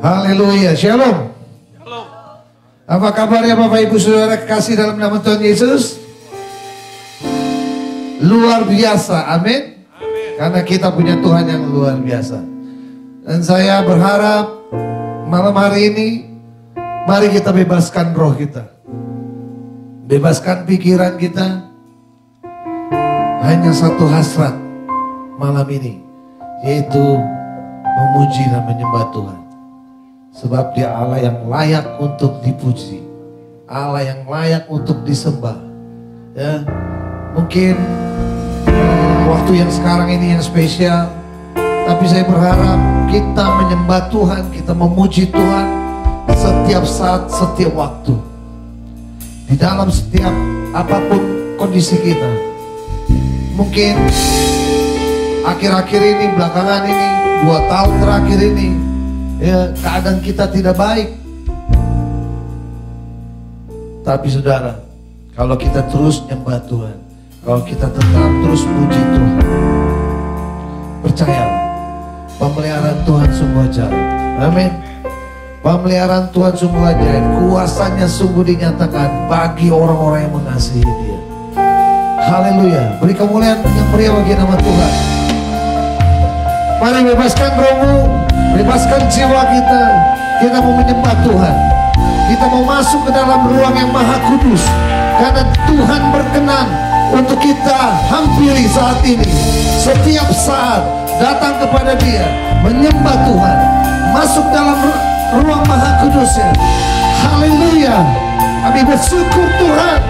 Haleluya, shalom. Shalom. Apa kabarnya Bapak Ibu Saudara kekasih dalam nama Tuhan Yesus? Luar biasa, amin. Karena kita punya Tuhan yang luar biasa. Dan saya berharap malam hari ini, mari kita bebaskan roh kita. Bebaskan pikiran kita. Hanya satu hasrat malam ini, yaitu memuji dan menyembah Tuhan. Sebab dia Allah yang layak untuk dipuji, Allah yang layak untuk disembah. Ya, mungkin waktu yang sekarang ini yang spesial, tapi saya berharap kita menyembah Tuhan, kita memuji Tuhan setiap saat, setiap waktu, di dalam setiap apapun kondisi kita. Mungkin akhir-akhir ini, belakangan ini, 2 tahun terakhir ini, ya, keadaan kita tidak baik. Tapi saudara, kalau kita terus nyembah Tuhan, kalau kita tetap terus puji Tuhan, percayalah, pemeliharaan Tuhan sungguh ajaib. Amin. Pemeliharaan Tuhan sungguh ajaib. Kuasanya sungguh dinyatakan bagi orang-orang yang mengasihi Dia. Haleluya. Beri kemuliaan yang meriah bagi nama Tuhan. Mari bebaskan rohmu, bebaskan jiwa kita. Kita mau menyembah Tuhan. Kita mau masuk ke dalam ruang yang maha kudus. Karena Tuhan berkenan untuk kita hampiri saat ini. Setiap saat datang kepada Dia, menyembah Tuhan, masuk dalam ruang maha kudusnya. Haleluya. Kami bersyukur Tuhan.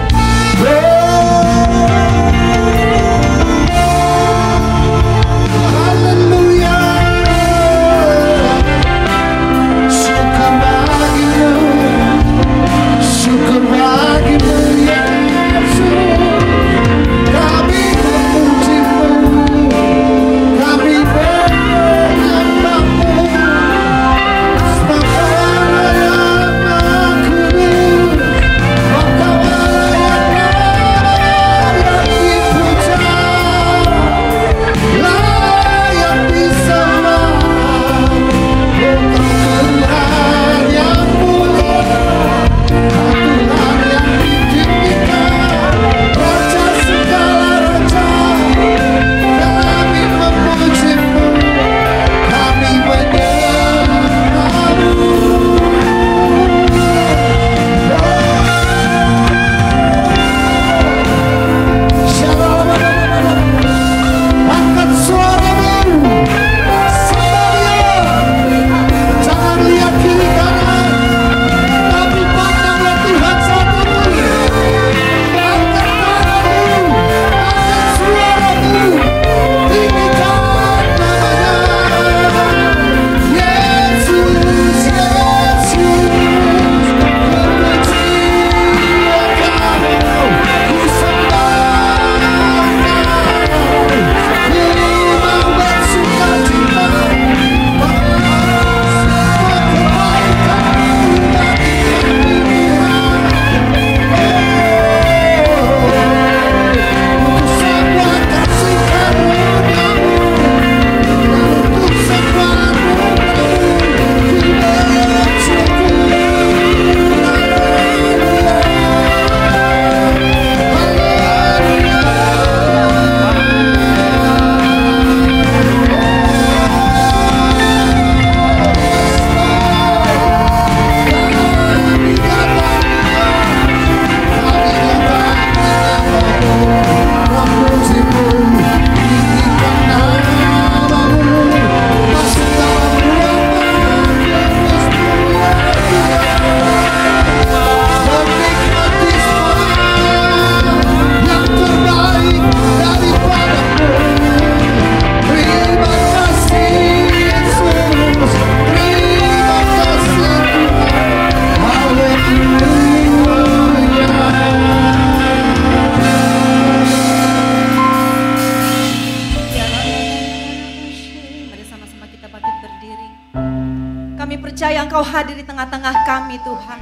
Engkau hadir di tengah-tengah kami Tuhan.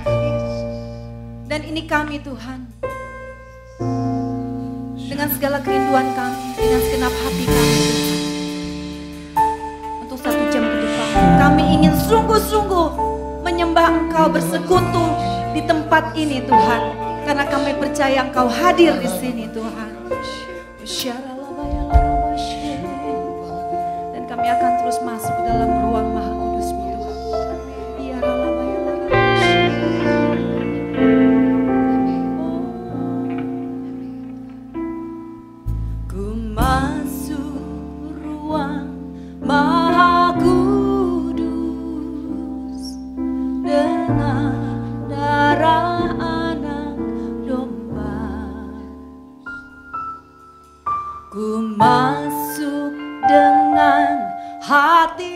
Dan ini kami Tuhan, dengan segala kerinduan kami, dengan segenap hati kami Tuhan, untuk 1 jam ke depan Kami ingin sungguh-sungguh menyembah Engkau, bersekutu di tempat ini Tuhan. Karena kami percaya Engkau hadir di sini Tuhan. Dan kami akan terus masuk ke dalam ruang Maha Kudus-Mu Tuhan. Ku masuk ruang Maha Kudus dengan darah anak domba. Ku masuk dengan hati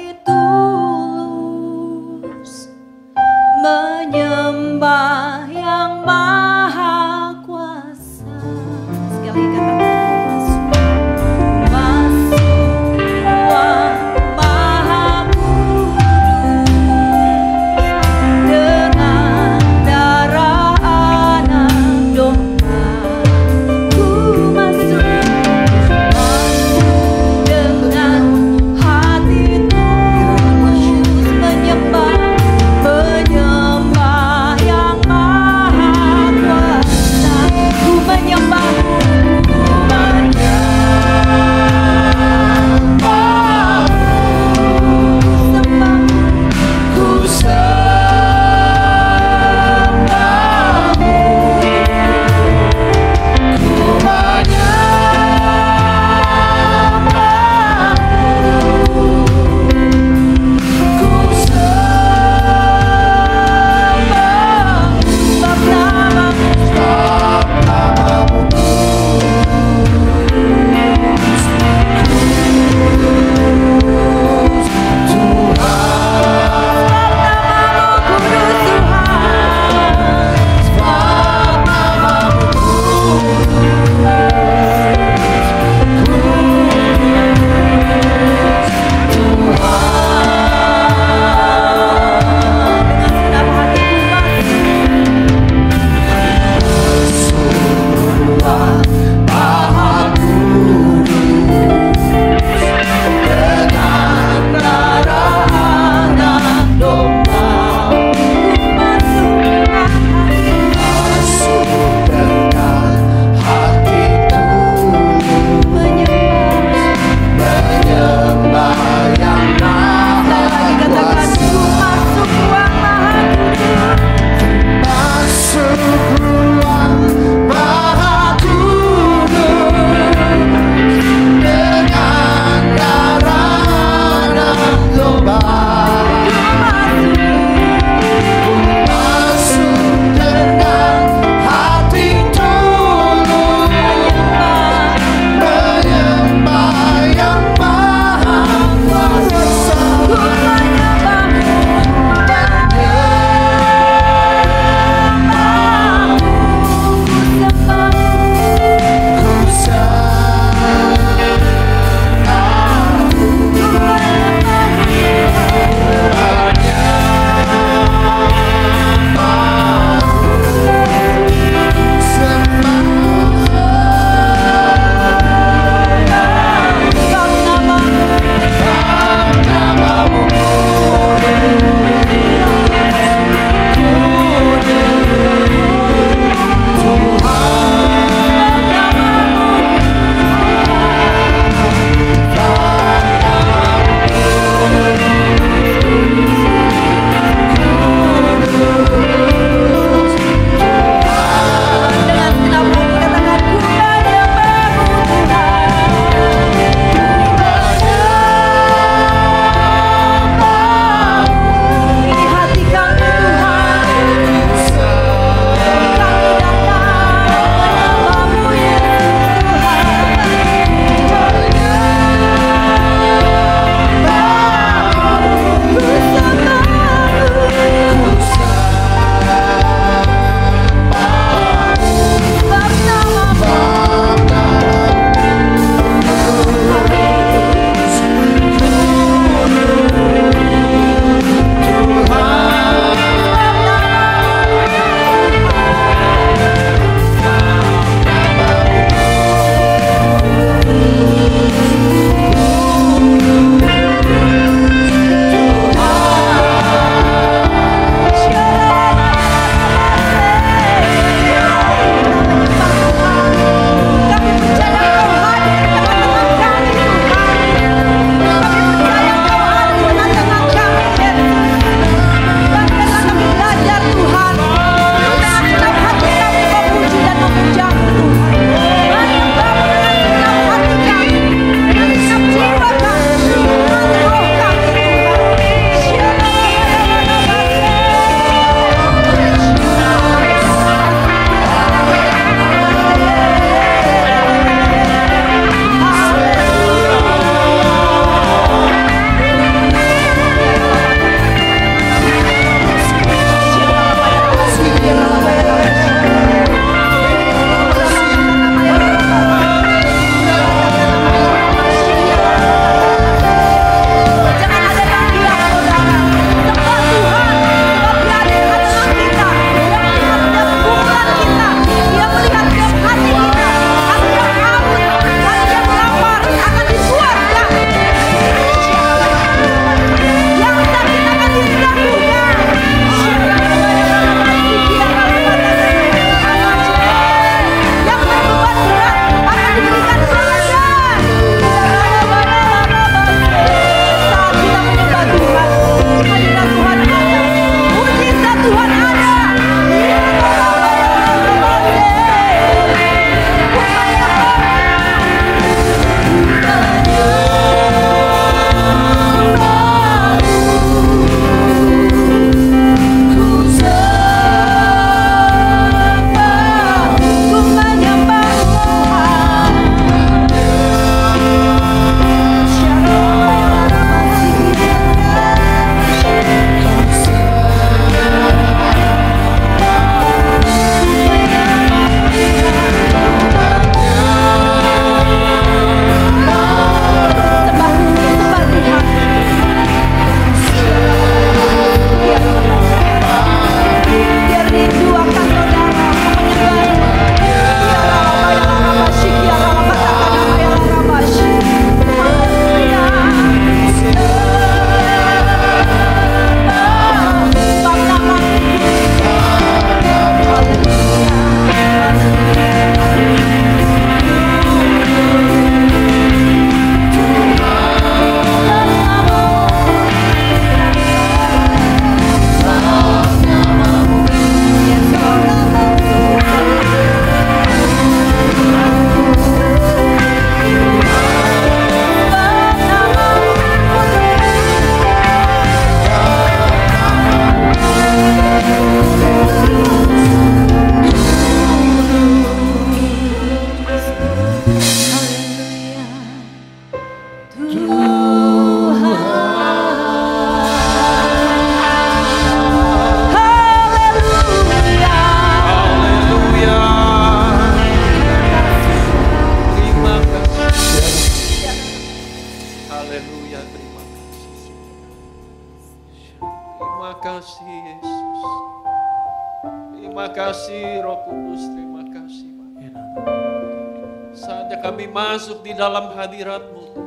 kami masuk di dalam hadirat-Mu,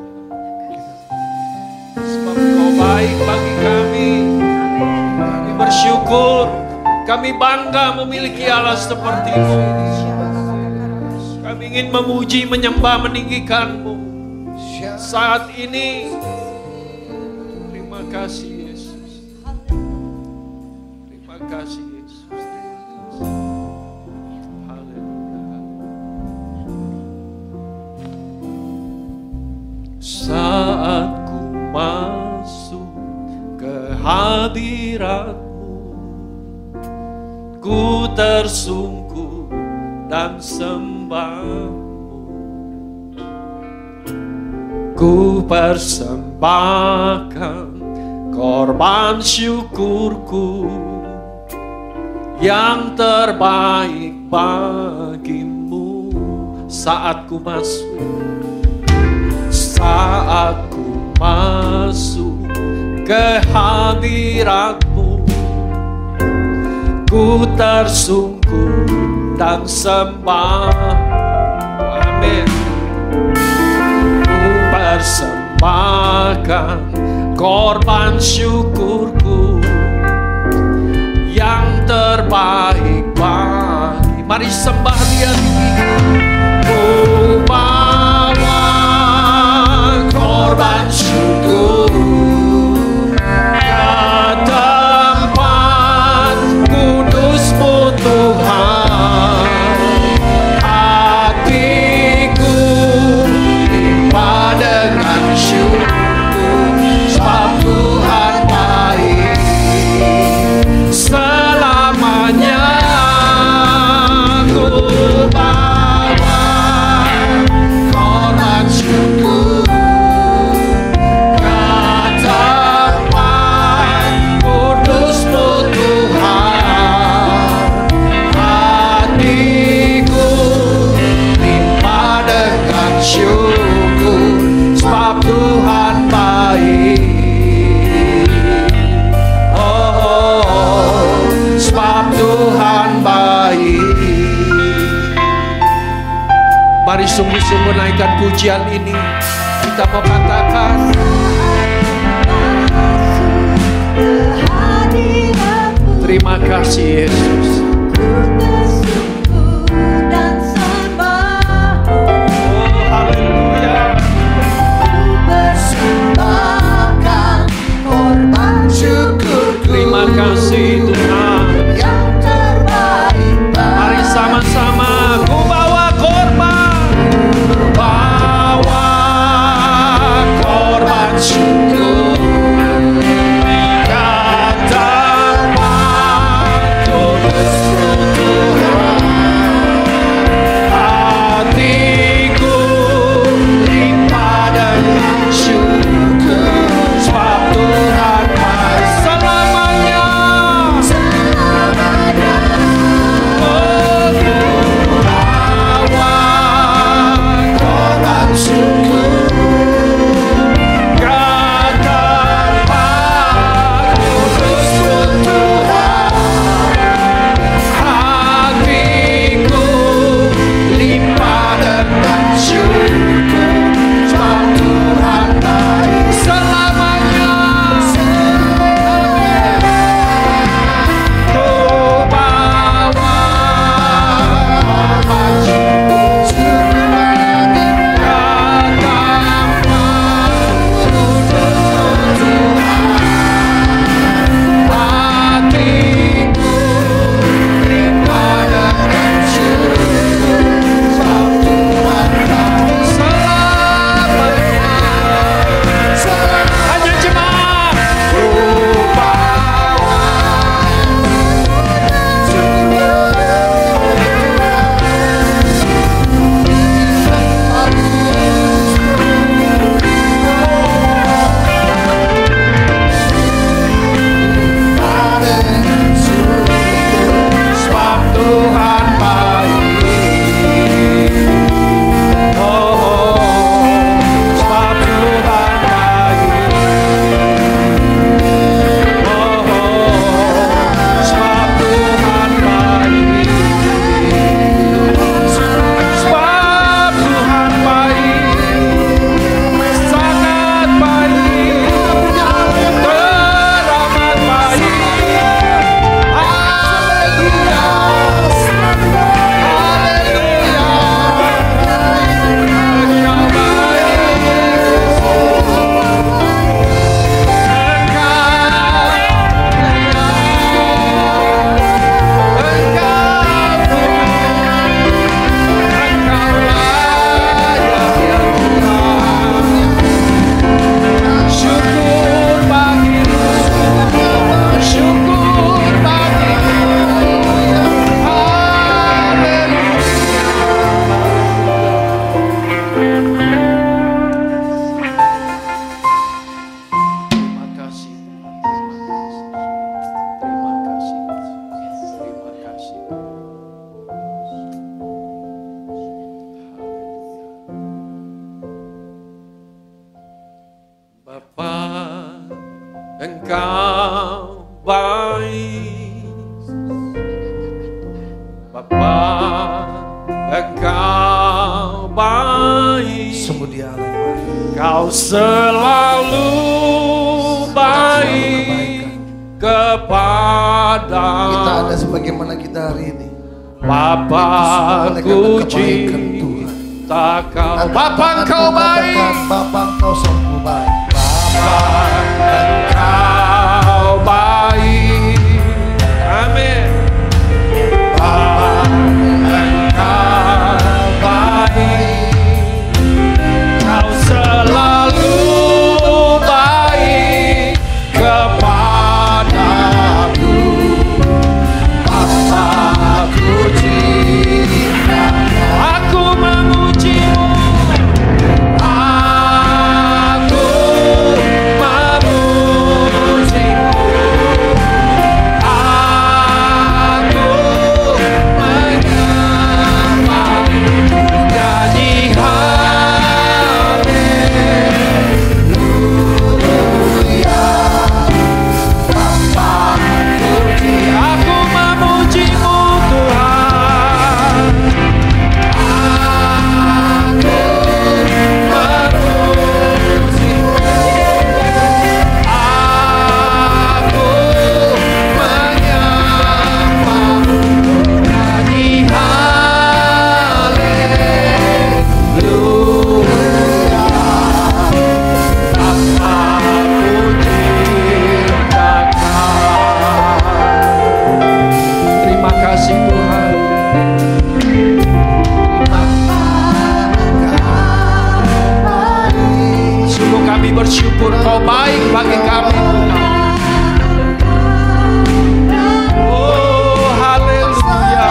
sebab Kau baik bagi kami. Kami bersyukur, kami bangga memiliki Allah seperti-Mu. Kami ingin memuji, menyembah, meninggikan-Mu saat ini. Terima kasih Yesus. Terima kasih Yesus. Haleluya. Saat ku masuk ke hadirat-Mu, ku tersungkur dan sembah-Mu. Ku persembahkan korban syukurku yang terbaik bagi-Mu. Saat ku masuk ke hadirat-Mu, ku tersungkur dan sembah. Amin. Ku persembahkan korban syukurku yang terbaik bagi. Mari sembah Dia. Ku bawa korban syukur ke tempat kudus-Mu Tuhan. Hatiku limpah dengan syukur, sebab Tuhan baik selamanya. Ku bawa korban syukur ke tempat kudus-Mu Tuhan. Hatiku limpah dengan syukur, sebab Tuhan baik. Oh, sebab Tuhan baik. Mari sungguh-sungguh naikkan pujian ini. Kita mau katakan, terima kasih Yesus. Oh, haleluya. Terima kasih Tuhan. Mari sama-sama ku bawa korban. Bawa korban syukur ke tempat kudus Dia Allah yang baik. Kau selalu baik kepada Kita ada sebagaimana kita hari ini. Bapa-Ku cinta Kau. Bapa Engkau baik. Bapa Engkau sungguh baik. Bapa Engkau baik. Amin. Bapa Engkau baik. Kau selalu baik kepadaku. Bapa-Ku cinta. Aku memuji-Mu. Aku memuji-Mu. Aku menyembah-Mu. Nyanyi haleluya. Bapa-Ku cinta. Aku memuji-Mu Tuhan. Aku memuji-Mu. Aku menyembah-Mu. Nyanyi haleluya. Aku cinta Kau. Terima kasih Tuhan. Sungguh kami bersyukur Kau baik bagi kami. Oh, haleluya.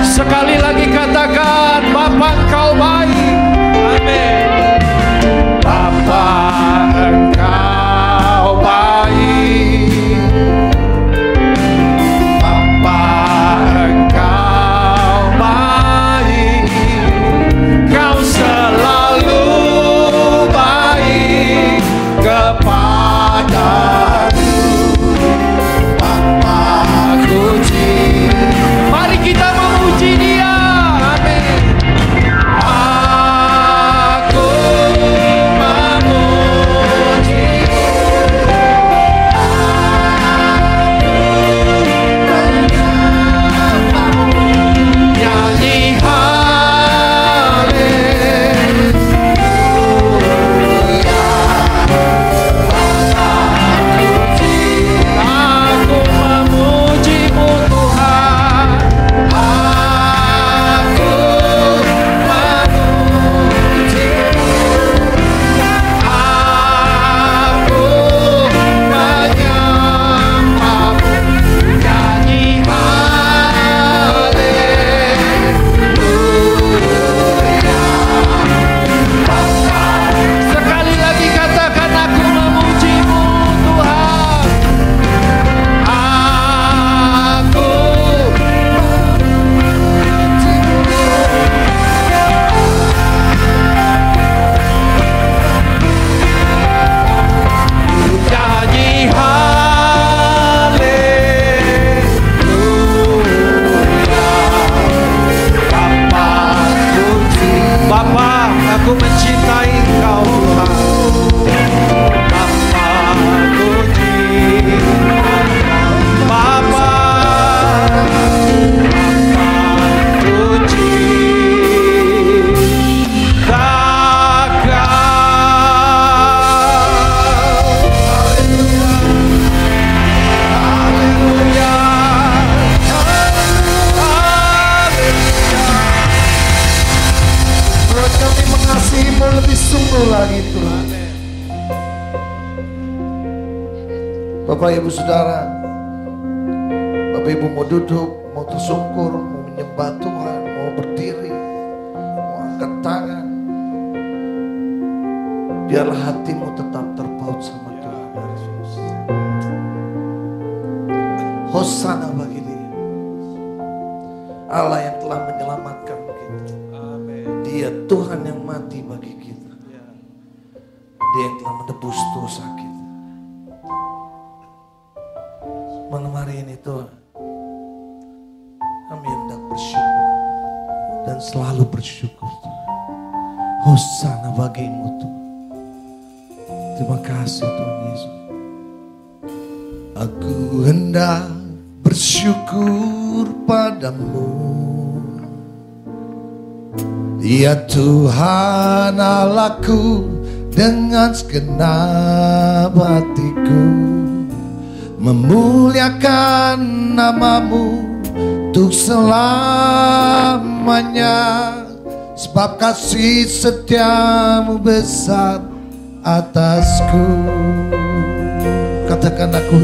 Sekali lagi katakan, Bapa Engkau baik. Amin. Bapa Engkau baik. Bapa Engkau baik. Kau selalu baik kepadaku. Bapa-Ku cinta. Mari kita memuji Dia. Amin. Aku memuji. Nyanyi haleluya. Aku memuji-Mu Tuhan. Aku memuji-Mu. Aku menyembah-Mu. Nyanyi haleluya. Sekali lagi katakan, aku memuji-Mu Tuhan. Aku nyanyi haleluya. Bapa-Ku cinta. Bapa, aku mencintai Engkau Tuhan. Bapa-Ku cinta. Bapa, Bapa-Ku cinta Kau. Haleluya. Buat kami mengasihi-Mu lebih sungguh lagi Tuhan. Bapak Ibu Saudara, Bapak Ibu mau duduk, mau tersungkur, mau menyembah Tuhan, mau berdiri, mau angkat tangan. Biarlah hatimu tetap terpaut sama Tuhan Yesus. Hosana bagi Dia, Allah yang telah menyelamatkan kita. Dia Tuhan yang mati bagi kita. Dia yang telah menebus dosa kita. Malam hari ini Tuhan, kami hendak bersyukur dan selalu bersyukur Tuhan. Hosana bagimu Tuhan. Terima kasih Tuhan Yesus. Aku hendak bersyukur padamu, ya Tuhan Allahku, dengan segenap hatiku memuliakan namamu untuk selamanya, sebab kasih setiamu besar atasku. Katakan aku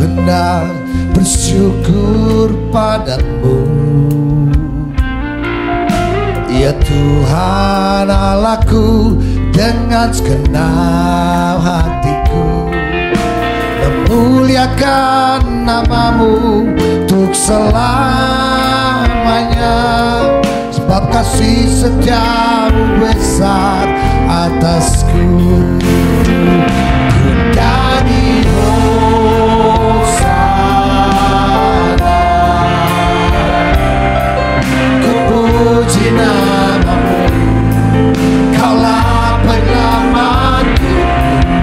hendak bersyukur padamu, ya Tuhan Allahku, dengan segenap hatiku memuliakan namamu untuk selamanya, sebab kasih setiamu besar atasku. Ku nyanyi hosana, ku puji namamu, Kaulah penyelamatku.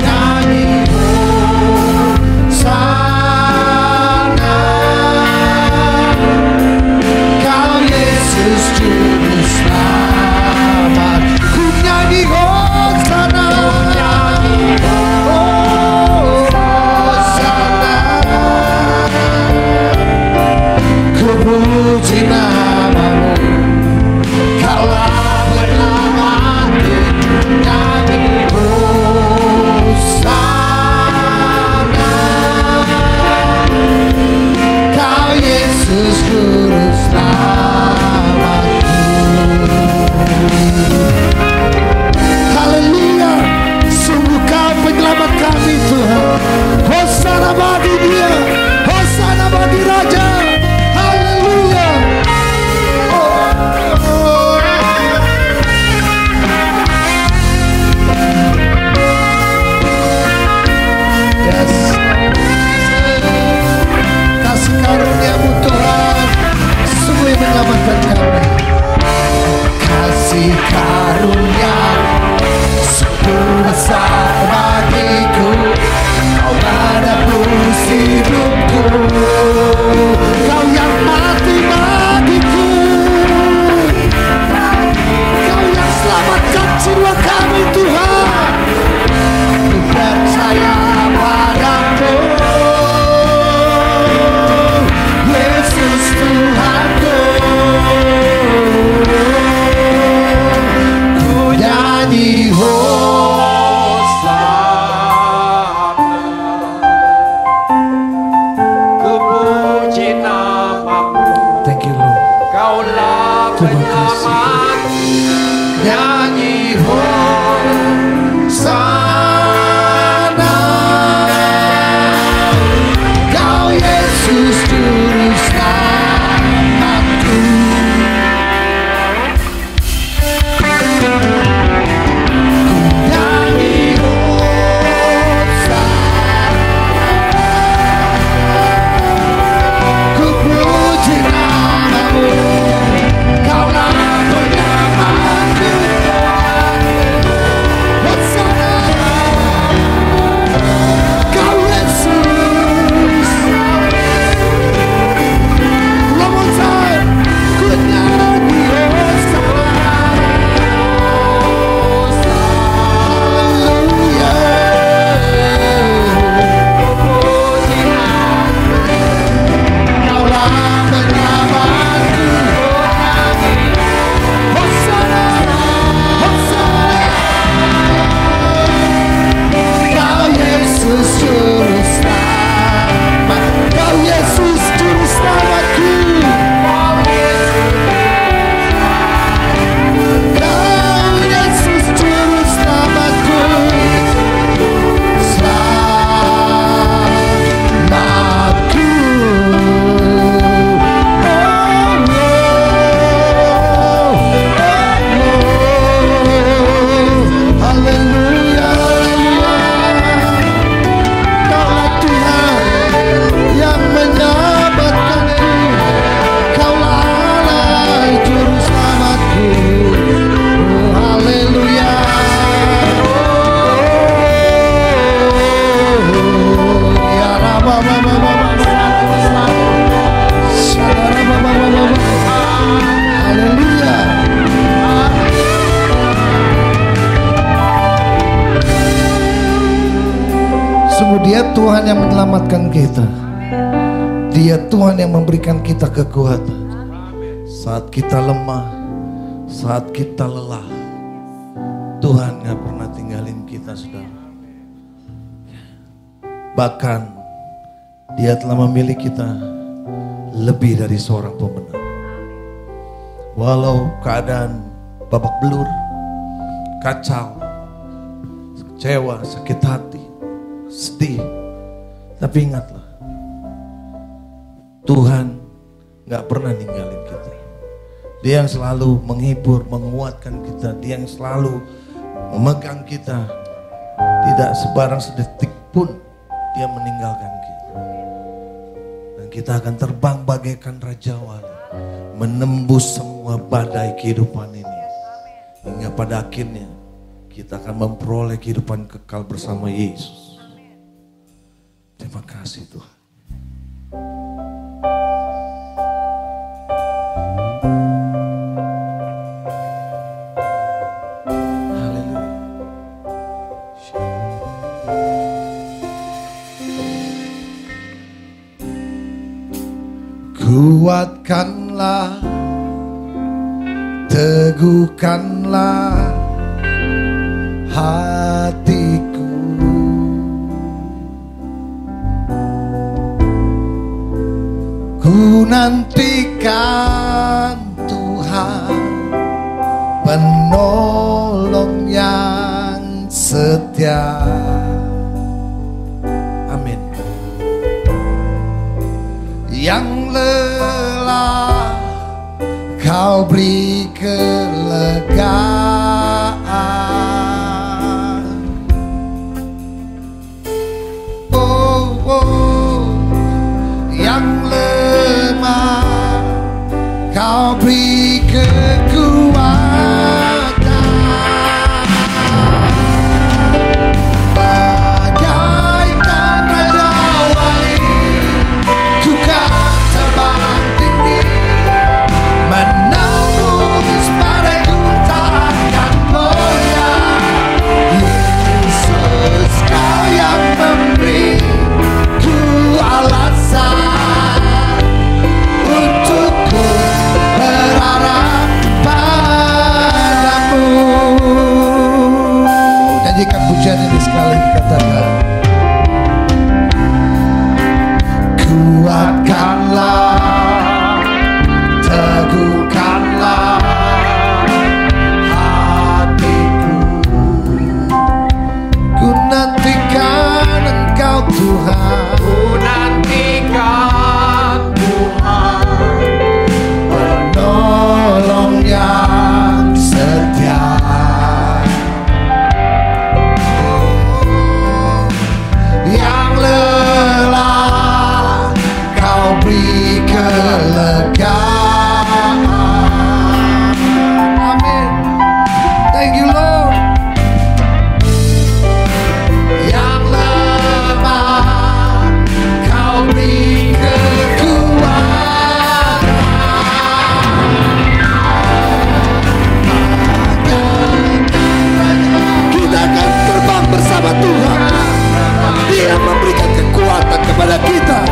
Nyanyi hosana, Kau Yesus Juru Selamat. Ku nyanyi hosana, Sungguh Dia Tuhan yang menyelamatkan kita. Dia Tuhan yang memberikan kita kekuatan. Saat kita lemah, saat kita lelah, Tuhan gak pernah tinggalin kita, saudara. Bahkan Dia telah memilih kita lebih dari seorang pemenang. Walau keadaan babak belur, kacau, kecewa, sakit hati, sedih, tapi ingatlah, Tuhan gak pernah ninggalin kita. Dia yang selalu menghibur, menguatkan kita. Dia yang selalu memegang kita. Tidak sebarang sedetik pun Dia meninggalkan kita. Dan kita akan terbang bagaikan Raja Wali, menembus semua badai kehidupan ini. Hingga pada akhirnya kita akan memperoleh kehidupan kekal bersama Yesus. Terima kasih Tuhan. Kuatkanlah, teguhkanlah hatiku. Ku nantikan Tuhan, penolong yang setia. Amin. Yang lelah Kau beri kelegaan. Oh, oh, yang lemah Kau beri kekuatan. Bagaikan Raja Wali, ku kan terbang tinggi, menembus badai, ku tak akan goyah. Yesus, Kau yang memberi ku alasan untuk ku berharap padamu. Nyanyikan pujian ini sekali, katakan. Kuatkanlah, teguhkanlah hatiku. Ku nantikan Engkau Tuhan, Ku nantikan Tuhan, penolong yang setia. Yang lelah Kau beri kelegaan. Amin. Thank you Lord. Yang lemah Kau beri kekuatan. Kita akan terbang bersama Tuhan. Dia memberikan kekuatan kepada kita.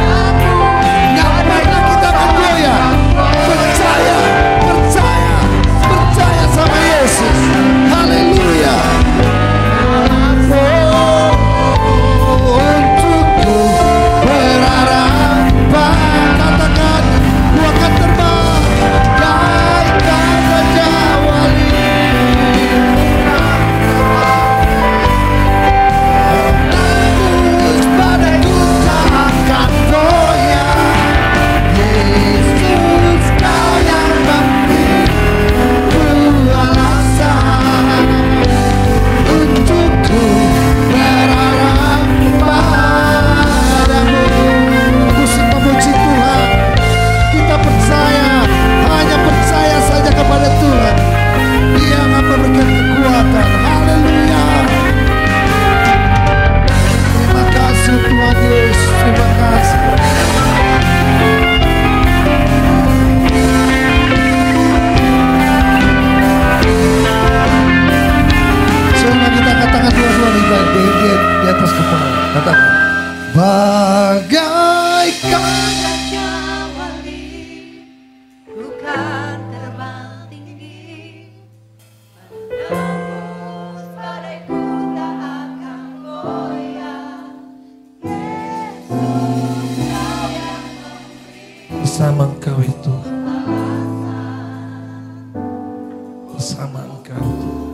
Gak pernah kita akan goyah. Percaya, percaya, percaya sama Yesus. Haleluya. Oh, untukku berharapan. Katakan, ku akan terbang bagaikan Raja Wali. Menembus badai, ku tak akan goyah. Yesus, Kau yang memberi ku alasan untuk ku berharap padamu. Musik memuji Tuhan. Kita percaya, hanya percaya saja kepada Tuhan. Dia akan memberikan kekuatan. Haleluya. Terima kasih Tuhan Yesus. Terima kasih. Sekarang kita katakan dua-dua di atas kepala. Katakan. bersama Engkau itu. Bersama Engkau Tuhan.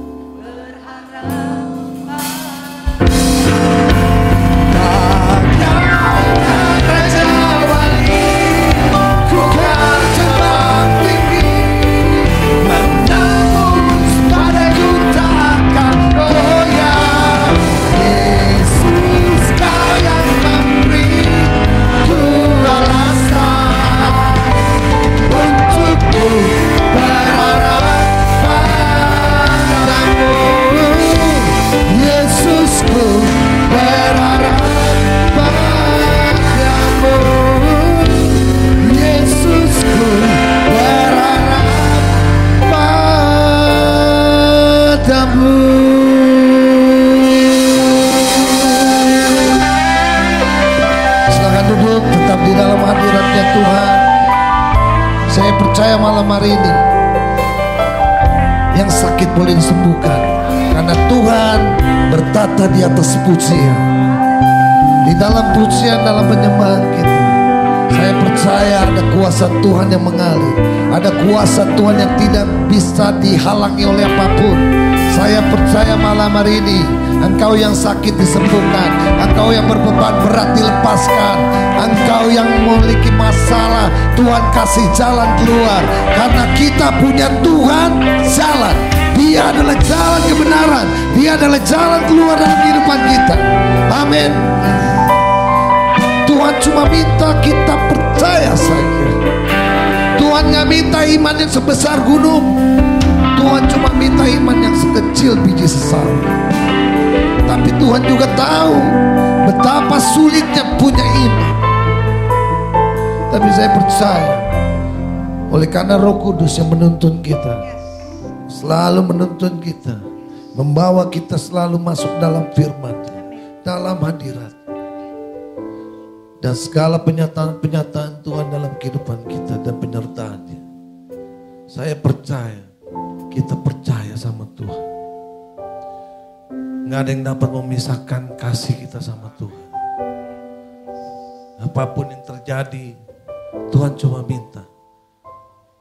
Silakan duduk, tetap di dalam hadiratnya Tuhan. Saya percaya malam hari ini yang sakit boleh disembuhkan, karena Tuhan bertata di atas pujian. Di dalam pujian, dalam penyembahan kita, saya percaya ada kuasa Tuhan yang mengalir. Ada kuasa Tuhan yang tidak bisa dihalangi oleh apapun. Saya percaya malam hari ini Engkau yang sakit disembuhkan, Engkau yang berbeban berat dilepaskan, Engkau yang memiliki masalah Tuhan kasih jalan keluar. Karena kita punya Tuhan jalan. Dia adalah jalan kebenaran, Dia adalah jalan keluar dalam kehidupan kita. Amin. Tuhan cuma minta kita percaya saja. Tuhan gak minta iman yang sebesar gunung. Tuhan cuma minta iman yang sekecil biji sesawi. Tapi Tuhan juga tahu betapa sulitnya punya iman. Tapi saya percaya, oleh karena Roh Kudus yang menuntun kita, selalu menuntun kita, membawa kita selalu masuk dalam firman, dalam hadirat, dan segala penyataan-penyataan Tuhan dalam kehidupan kita dan penyertaannya. Saya percaya, kita percaya sama Tuhan. Nggak ada yang dapat memisahkan kasih kita sama Tuhan. Apapun yang terjadi, Tuhan cuma minta,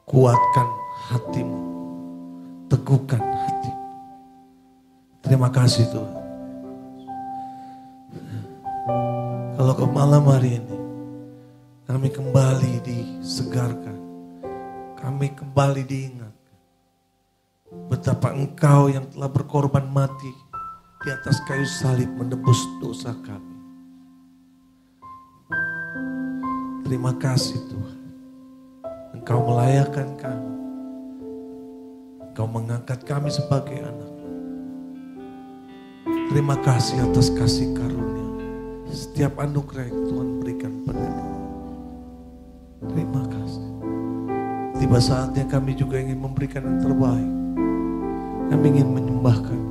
kuatkan hatimu, teguhkan hatimu. Terima kasih Tuhan. Kalau ke malam hari ini, kami kembali disegarkan, kami kembali diingat betapa Engkau yang telah berkorban mati di atas kayu salib menebus dosa kami. Terima kasih Tuhan. Engkau melayakkan kami. Engkau mengangkat kami sebagai anak. Terima kasih atas kasih karunia. Setiap anugerah yang Tuhan berikan pada kami. Terima kasih. Tiba saatnya kami juga ingin memberikan yang terbaik. Kami ingin menyembahkan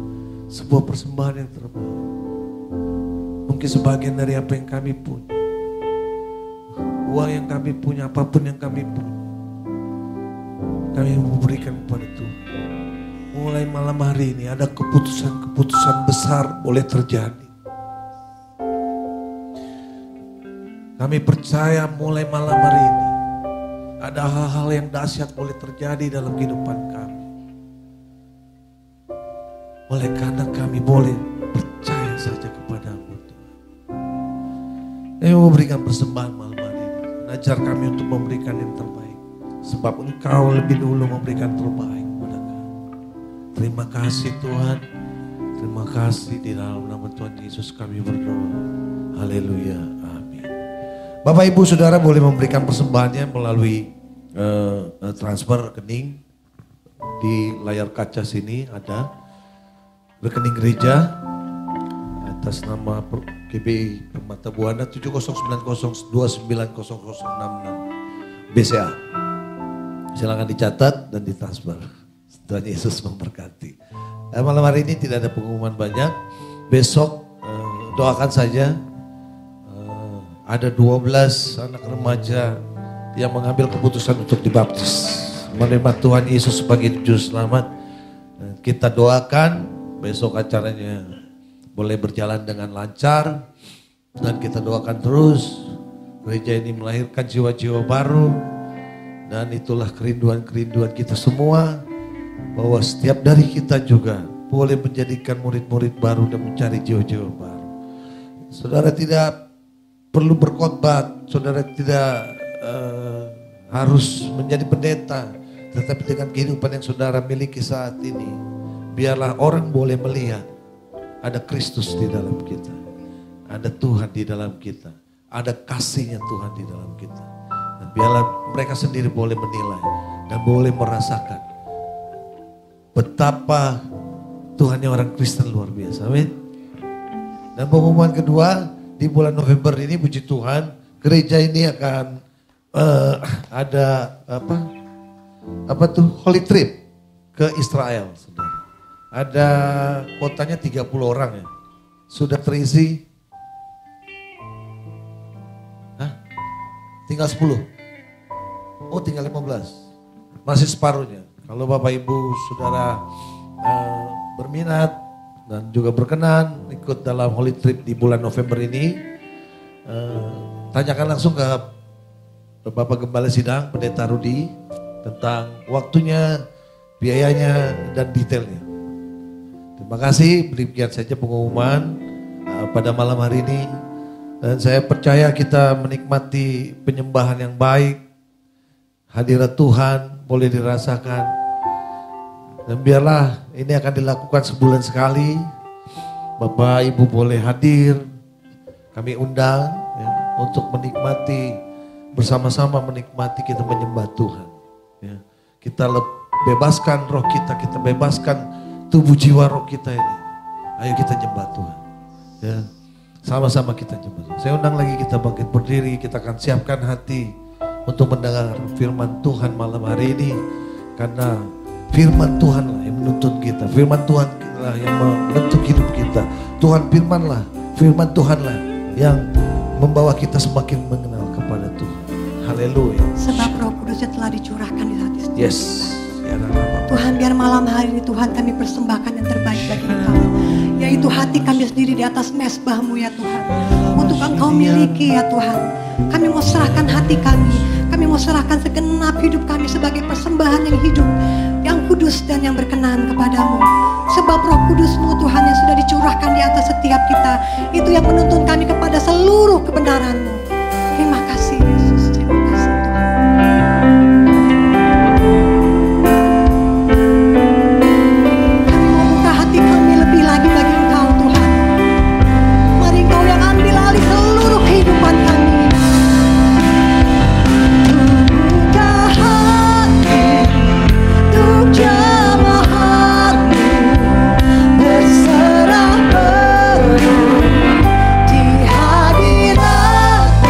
sebuah persembahan yang terbaik. Mungkin sebagian dari apa yang kami punya, uang yang kami punya, apapun yang kami punya, kami memberikan kepada Tuhan. Mulai malam hari ini ada keputusan-keputusan besar boleh terjadi. Kami percaya mulai malam hari ini ada hal-hal yang dahsyat boleh terjadi dalam kehidupan kami. Oleh karena kami boleh percaya saja kepada-Mu Tuhan. Kami memberikan persembahan malam hari ini. Ajar kami untuk memberikan yang terbaik. Sebab Engkau lebih dulu memberikan terbaik kepada kami. Terima kasih Tuhan. Terima kasih, di dalam nama Tuhan Yesus kami berdoa. Haleluya. Amin. Bapak Ibu Saudara boleh memberikan persembahannya melalui transfer rekening. Di layar kaca sini ada rekening gereja atas nama GBI Permata Buana 7090290066 BCA. Silakan dicatat dan ditransfer. Tuhan Yesus memberkati. Malam hari ini tidak ada pengumuman banyak. Besok doakan saja. Ada 12 anak remaja yang mengambil keputusan untuk dibaptis, menerima Tuhan Yesus sebagai juru selamat. Kita doakan besok acaranya boleh berjalan dengan lancar, dan kita doakan terus gereja ini melahirkan jiwa-jiwa baru Dan itulah kerinduan-kerinduan kita semua, bahwa setiap dari kita juga boleh menjadikan murid-murid baru dan mencari jiwa-jiwa baru. Saudara tidak perlu berkhotbah, saudara tidak harus menjadi pendeta, tetapi dengan kehidupan yang saudara miliki saat ini, biarlah orang boleh melihat ada Kristus di dalam kita, ada Tuhan di dalam kita, ada kasihnya Tuhan di dalam kita. Dan biarlah mereka sendiri boleh menilai dan boleh merasakan betapa Tuhannya orang Kristen luar biasa. Amin. Dan pengumuman kedua, di bulan November ini, puji Tuhan, gereja ini akan ada apa tuh, holy trip ke Israel, saudara. Ada kotanya 30 orang ya. Sudah terisi? Hah? Tinggal 10? Oh, tinggal 15. Masih separuhnya. Kalau Bapak Ibu Saudara berminat dan juga berkenan ikut dalam holy trip di bulan November ini, tanyakan langsung ke Bapak Gembala Sidang, Pendeta Rudi, tentang waktunya, biayanya, dan detailnya. Terima kasih, demikian saja pengumuman pada malam hari ini. Dan saya percaya kita menikmati penyembahan yang baik, hadirat Tuhan boleh dirasakan. Dan biarlah ini akan dilakukan sebulan sekali. Bapak Ibu boleh hadir, kami undang ya, untuk menikmati, bersama-sama menikmati, kita menyembah Tuhan. Ya. Kita bebaskan roh kita bebaskan tubuh jiwa roh kita ini. Ayo kita nyembah Tuhan. Ya. Sama-sama kita nyembah Tuhan. Saya undang lagi kita bangkit berdiri, kita akan siapkan hati untuk mendengar firman Tuhan malam hari ini. Karena firman Tuhanlah yang menuntun kita, firman Tuhan lah yang membentuk hidup kita. Firman Tuhanlah yang membawa kita semakin mengenal kepada Tuhan. Haleluya. Sebab Roh Kudus telah dicurahkan di hati setiap Yes. kita. Tuhan, biar malam hari ini Tuhan kami persembahkan yang terbaik bagi Engkau, yaitu hati kami sendiri di atas mezbah-Mu ya Tuhan. Untuk Engkau miliki ya Tuhan. Kami mau serahkan hati kami mau serahkan segenap hidup kami sebagai persembahan yang hidup, yang kudus dan yang berkenan kepadamu. Sebab Roh Kudus-Mu Tuhan yang sudah dicurahkan di atas setiap kita, itu yang menuntun kami kepada seluruh kebenaran-Mu. Terima kasih Yesus, terima kasih Tuhan. Kami mau buka hati kami lebih lagi bagi Engkau Tuhan. Mari Engkau yang ambil alih seluruh kehidupan kami. Berserah penuh di hadirat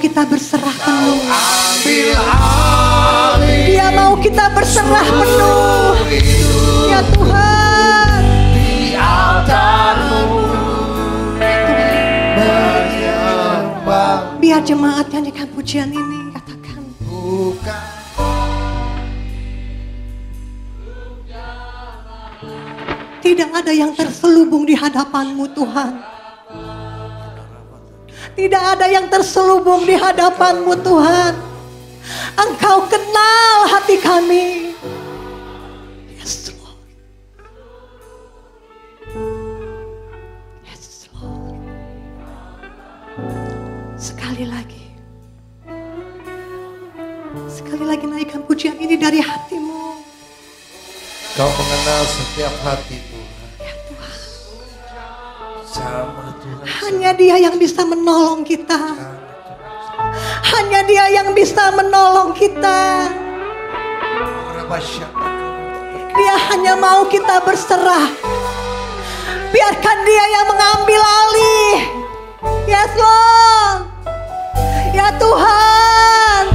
kita berserah penuh. Ambil alih Dia mau kita berserah penuh. Ya Tuhan, di altar-Mu menyembah. biar jemaat nyanyikan pujian ini, katakan. Bukan Tidak ada yang terselubung di hadapan-Mu Tuhan. Tidak ada yang terselubung di hadapan-Mu Tuhan. Engkau kenal hati kami. Yes Lord. Yes Lord. Sekali lagi naikkan pujian ini dari hatimu. Kau mengenal setiap hati Tuhan. Ya Tuhan. Sama Tuhan. Hanya Dia yang bisa menolong kita. Hanya Dia yang bisa menolong kita. Dia hanya mau kita berserah. Biarkan Dia yang mengambil alih. Yes Lord. Ya Tuhan,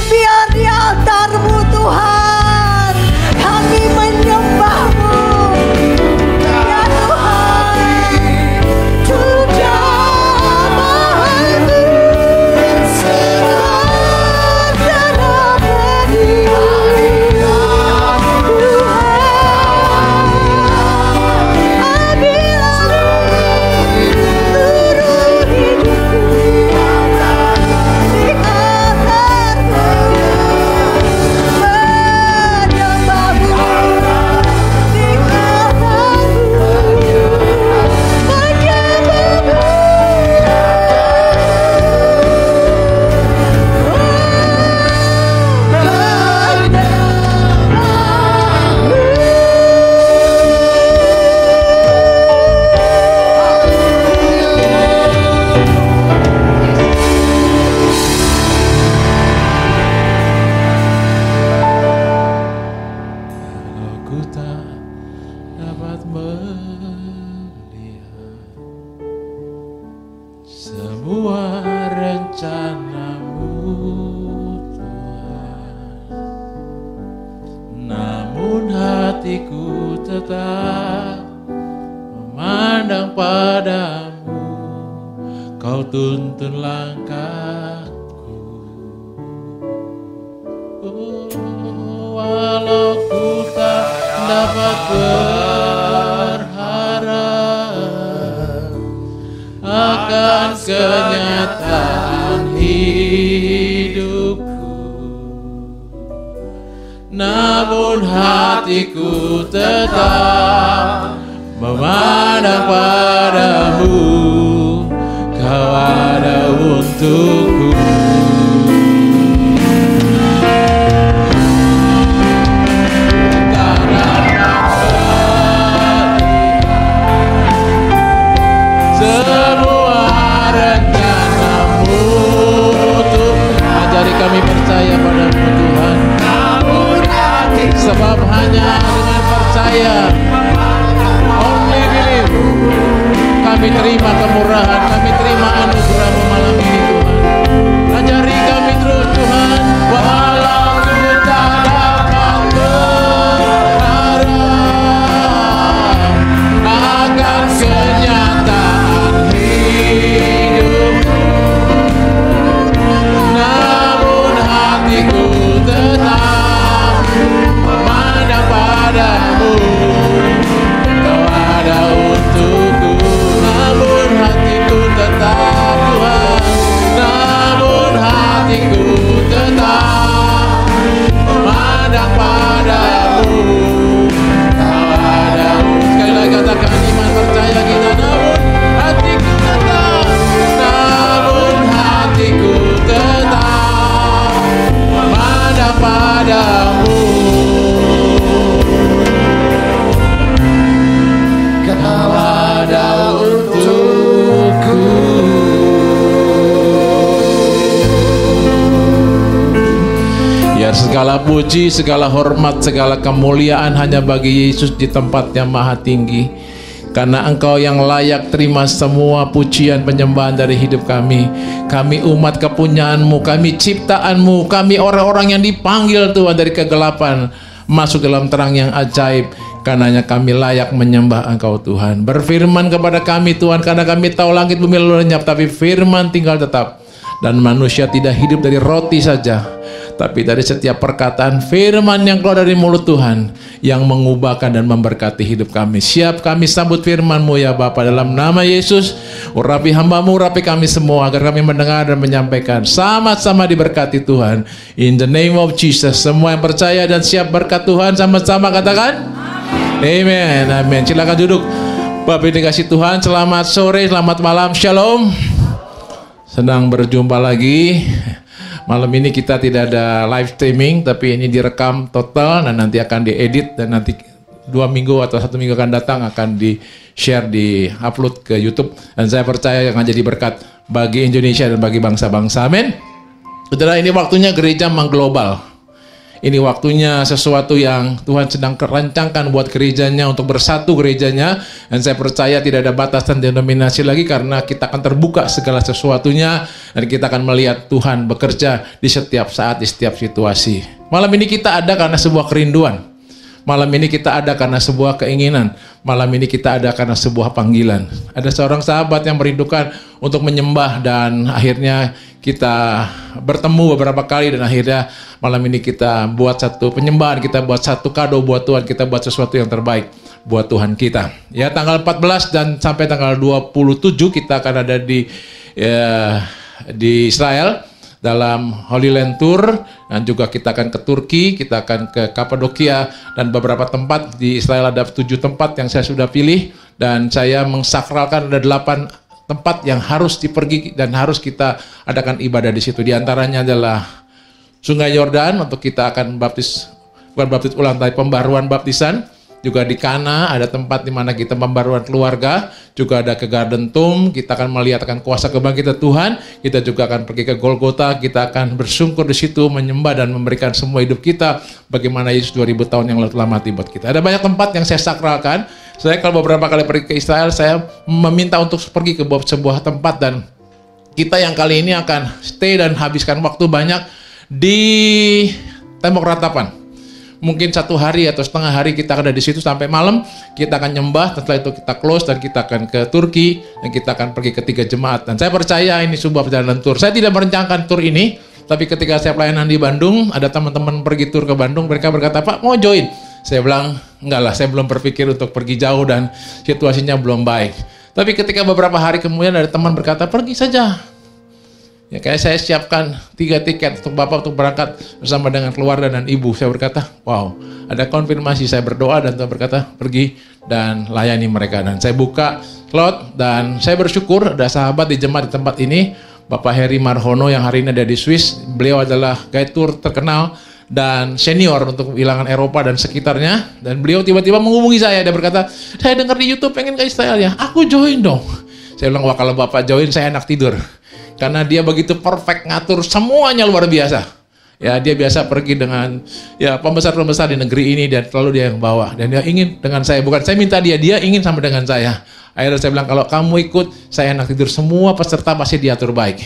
biar di altar-Mu Tuhan kami menyembah-Mu. Ya Tuhan, tetap memandang padamu, kau tuntun langkahku. Oh, walau ku tak dapat berharap akan kenyataan hidupku, namun hatiku tetap memandang padamu, kau ada untukku. Tak dapat semua rencanamu, ajari kami percaya padamu Tuhan. Sebab hanya dengan percaya, only believe, kami terima kemurahan, kami terima anugerah-Mu malam ini Tuhan. Ajari kami terus Tuhan, walau ku tak dapat berharap akan kenyataan hidupku, namun hatiku tetap memandang padamu, kau ada untukku. Namun hatiku tetap Tuhan, namun hatiku tetap memandang padamu, kau ada untukku. Sekali lagi katakan iman percaya kita, namun hatiku tetap, namun hatiku tetap memandang padamu. Kau ada untukku. Ya, segala puji, segala hormat, segala kemuliaan hanya bagi Yesus di tempat yang maha tinggi. Karena Engkau yang layak terima semua pujian penyembahan dari hidup kami. Kami umat kepunyaan-Mu, kami ciptaan-Mu, kami orang-orang yang dipanggil Tuhan dari kegelapan masuk dalam terang yang ajaib. Karenanya kami layak menyembah Engkau Tuhan. Berfirman kepada kami Tuhan, karena kami tahu langit bumi lalu lenyap, tapi firman tinggal tetap. Dan manusia tidak hidup dari roti saja, tapi dari setiap perkataan firman yang keluar dari mulut Tuhan, yang mengubahkan dan memberkati hidup kami. Siap kami sambut firman-Mu ya Bapa, dalam nama Yesus. Urapi hamba-Mu, urapi kami semua, agar kami mendengar dan menyampaikan. Sama-sama diberkati Tuhan. In the name of Jesus. Semua yang percaya dan siap berkat Tuhan, sama-sama katakan amen. Amen. Silakan duduk. Bapak dikasih Tuhan, selamat sore, selamat malam, shalom. Senang berjumpa lagi. Malam ini kita tidak ada live streaming, tapi ini direkam total dan nanti akan diedit, dan nanti 2 minggu atau 1 minggu akan datang akan di share, di upload ke YouTube, dan saya percaya akan jadi berkat bagi Indonesia dan bagi bangsa-bangsa. Amin. Saudara, ini waktunya gereja mengglobal. Ini waktunya sesuatu yang Tuhan sedang rancangkan buat gerejanya, untuk bersatu gerejanya. Dan saya percaya tidak ada batasan denominasi lagi, karena kita akan terbuka segala sesuatunya. Dan kita akan melihat Tuhan bekerja di setiap saat, di setiap situasi. Malam ini kita ada karena sebuah kerinduan. Malam ini kita ada karena sebuah keinginan. Malam ini kita ada karena sebuah panggilan. Ada seorang sahabat yang merindukan untuk menyembah, dan akhirnya kita bertemu beberapa kali, dan akhirnya malam ini kita buat satu penyembahan, kita buat satu kado buat Tuhan, kita buat sesuatu yang terbaik buat Tuhan kita. Ya, tanggal 14 dan sampai tanggal 27 kita akan ada di Israel dalam Holy Land Tour, dan juga kita akan ke Turki, kita akan ke Kapadokia, dan beberapa tempat di Israel. Ada 7 tempat yang saya sudah pilih, dan saya mengsakralkan ada 8 tempat yang harus dipergi dan harus kita adakan ibadah di situ. Di antaranya adalah Sungai Yordan, untuk kita akan bukan baptis ulang, tapi pembaruan baptisan. Juga di Kana ada tempat di mana kita pembaruan keluarga. Juga ada ke Garden Tomb, kita akan melihat akan kuasa kebangkitan Tuhan. Kita juga akan pergi ke Golgota, kita akan bersungkur di situ, menyembah dan memberikan semua hidup kita bagaimana Yesus 2000 tahun yang lalu telah mati buat kita. Ada banyak tempat yang saya sakralkan. Saya kalau beberapa kali pergi ke Israel, saya meminta untuk pergi ke sebuah tempat, dan kita yang kali ini akan stay dan habiskan waktu banyak di Tembok Ratapan. Mungkin 1 hari atau setengah hari kita ada di situ sampai malam. Kita akan nyembah, setelah itu kita close dan kita akan ke Turki, dan kita akan pergi ke 3 jemaat. Dan saya percaya ini sebuah perjalanan tour. Saya tidak merencanakan tour ini, tapi ketika saya pelayanan di Bandung, ada teman-teman pergi tour ke Bandung, mereka berkata, "Pak, mau join?" Saya bilang, "Enggak lah, saya belum berpikir untuk pergi jauh dan situasinya belum baik." Tapi ketika beberapa hari kemudian ada teman berkata, "Pergi saja." Ya, kayak saya siapkan 3 tiket untuk Bapak untuk berangkat bersama dengan keluarga dan ibu. Saya berkata, wow, ada konfirmasi. Saya berdoa dan Tuhan berkata, pergi dan layani mereka. Dan saya buka slot, dan saya bersyukur ada sahabat di jemaat di tempat ini, Bapak Heri Marhono yang hari ini ada di Swiss. Beliau adalah guide tour terkenal dan senior untuk wilayah Eropa dan sekitarnya. Dan beliau tiba-tiba menghubungi saya. Dia berkata, "Saya dengar di YouTube pengen ke Israel ya, aku join dong." Saya bilang, "Wah, kalau Bapak join saya enak tidur." Karena dia begitu perfect, ngatur semuanya luar biasa. Ya, dia biasa pergi dengan ya pembesar-pembesar di negeri ini, dan selalu dia yang bawa. Dan dia ingin dengan saya, bukan saya minta dia ingin sama dengan saya. Akhirnya saya bilang, "Kalau kamu ikut, saya enak tidur. Semua peserta pasti diatur baik."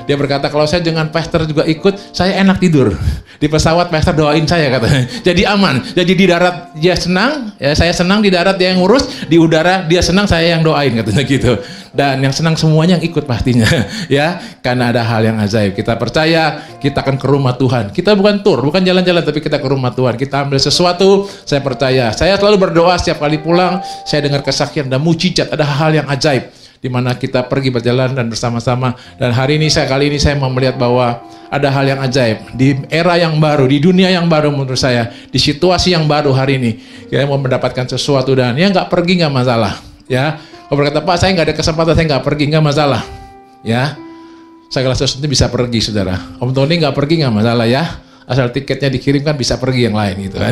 Dia berkata, "Kalau saya dengan pastor juga ikut, saya enak tidur. Di pesawat pastor doain saya," katanya. Jadi aman. Jadi di darat dia senang, ya saya senang, di darat dia yang ngurus, di udara dia senang, saya yang doain, katanya gitu. Dan yang senang semuanya yang ikut pastinya, ya, karena ada hal yang ajaib. Kita percaya kita akan ke rumah Tuhan. Kita bukan tour, bukan jalan-jalan, tapi kita ke rumah Tuhan. Kita ambil sesuatu. Saya percaya. Saya selalu berdoa setiap kali pulang. Saya dengar kesaksian dan mujizat. Ada hal yang ajaib di mana kita pergi berjalan dan bersama-sama. Dan kali ini saya mau melihat bahwa ada hal yang ajaib di era yang baru, di dunia yang baru menurut saya, di situasi yang baru hari ini. Kita mau mendapatkan sesuatu, dan ya nggak pergi nggak masalah, ya. Kalau berkata, "Pak, saya nggak ada kesempatan, saya nggak pergi," nggak masalah, ya. Segala sesuatu bisa pergi, saudara. Om Tony nggak pergi nggak masalah, ya. Asal tiketnya dikirimkan bisa pergi yang lain gitu kan.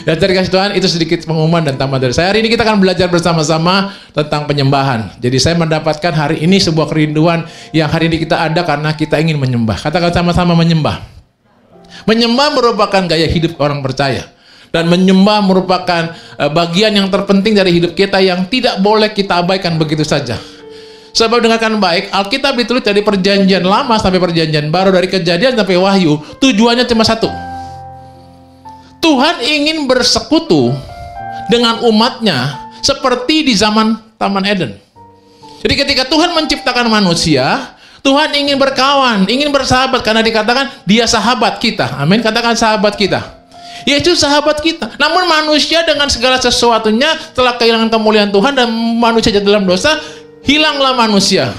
Dan dari kasih Tuhan, itu sedikit pengumuman dan tambahan dari saya. Hari ini kita akan belajar bersama-sama tentang penyembahan. Jadi saya mendapatkan hari ini sebuah kerinduan yang hari ini kita ada karena kita ingin menyembah. Katakan sama-sama menyembah. Menyembah merupakan gaya hidup orang percaya. Dan menyembah merupakan bagian yang terpenting dari hidup kita yang tidak boleh kita abaikan begitu saja. Sebab dengarkan baik, Alkitab ditulis dari perjanjian lama sampai perjanjian baru, dari Kejadian sampai Wahyu, tujuannya cuma satu. Tuhan ingin bersekutu dengan umatnya seperti di zaman Taman Eden. Jadi ketika Tuhan menciptakan manusia, Tuhan ingin berkawan, ingin bersahabat, karena dikatakan dia sahabat kita. Amin, katakan sahabat kita. Yesus sahabat kita. Namun manusia dengan segala sesuatunya telah kehilangan kemuliaan Tuhan dan manusia jatuh dalam dosa, hilanglah manusia.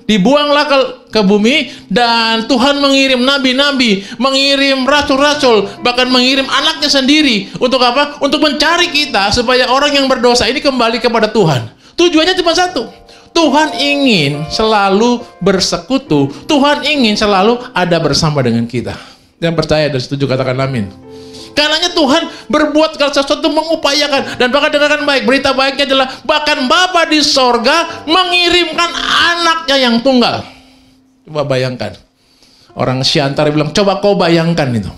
Dibuanglah ke bumi, dan Tuhan mengirim nabi-nabi, mengirim rasul-rasul, bahkan mengirim anaknya sendiri. Untuk apa? Untuk mencari kita supaya orang yang berdosa ini kembali kepada Tuhan. Tujuannya cuma satu. Tuhan ingin selalu bersekutu. Tuhan ingin selalu ada bersama dengan kita. Yang percaya dan setuju katakan amin. Karenanya Tuhan berbuat segala sesuatu, mengupayakan. Dan bahkan dengarkan baik, berita baiknya adalah bahkan Bapa di sorga mengirimkan anaknya yang tunggal. Coba bayangkan. Orang Siantar bilang, coba kau bayangkan itu.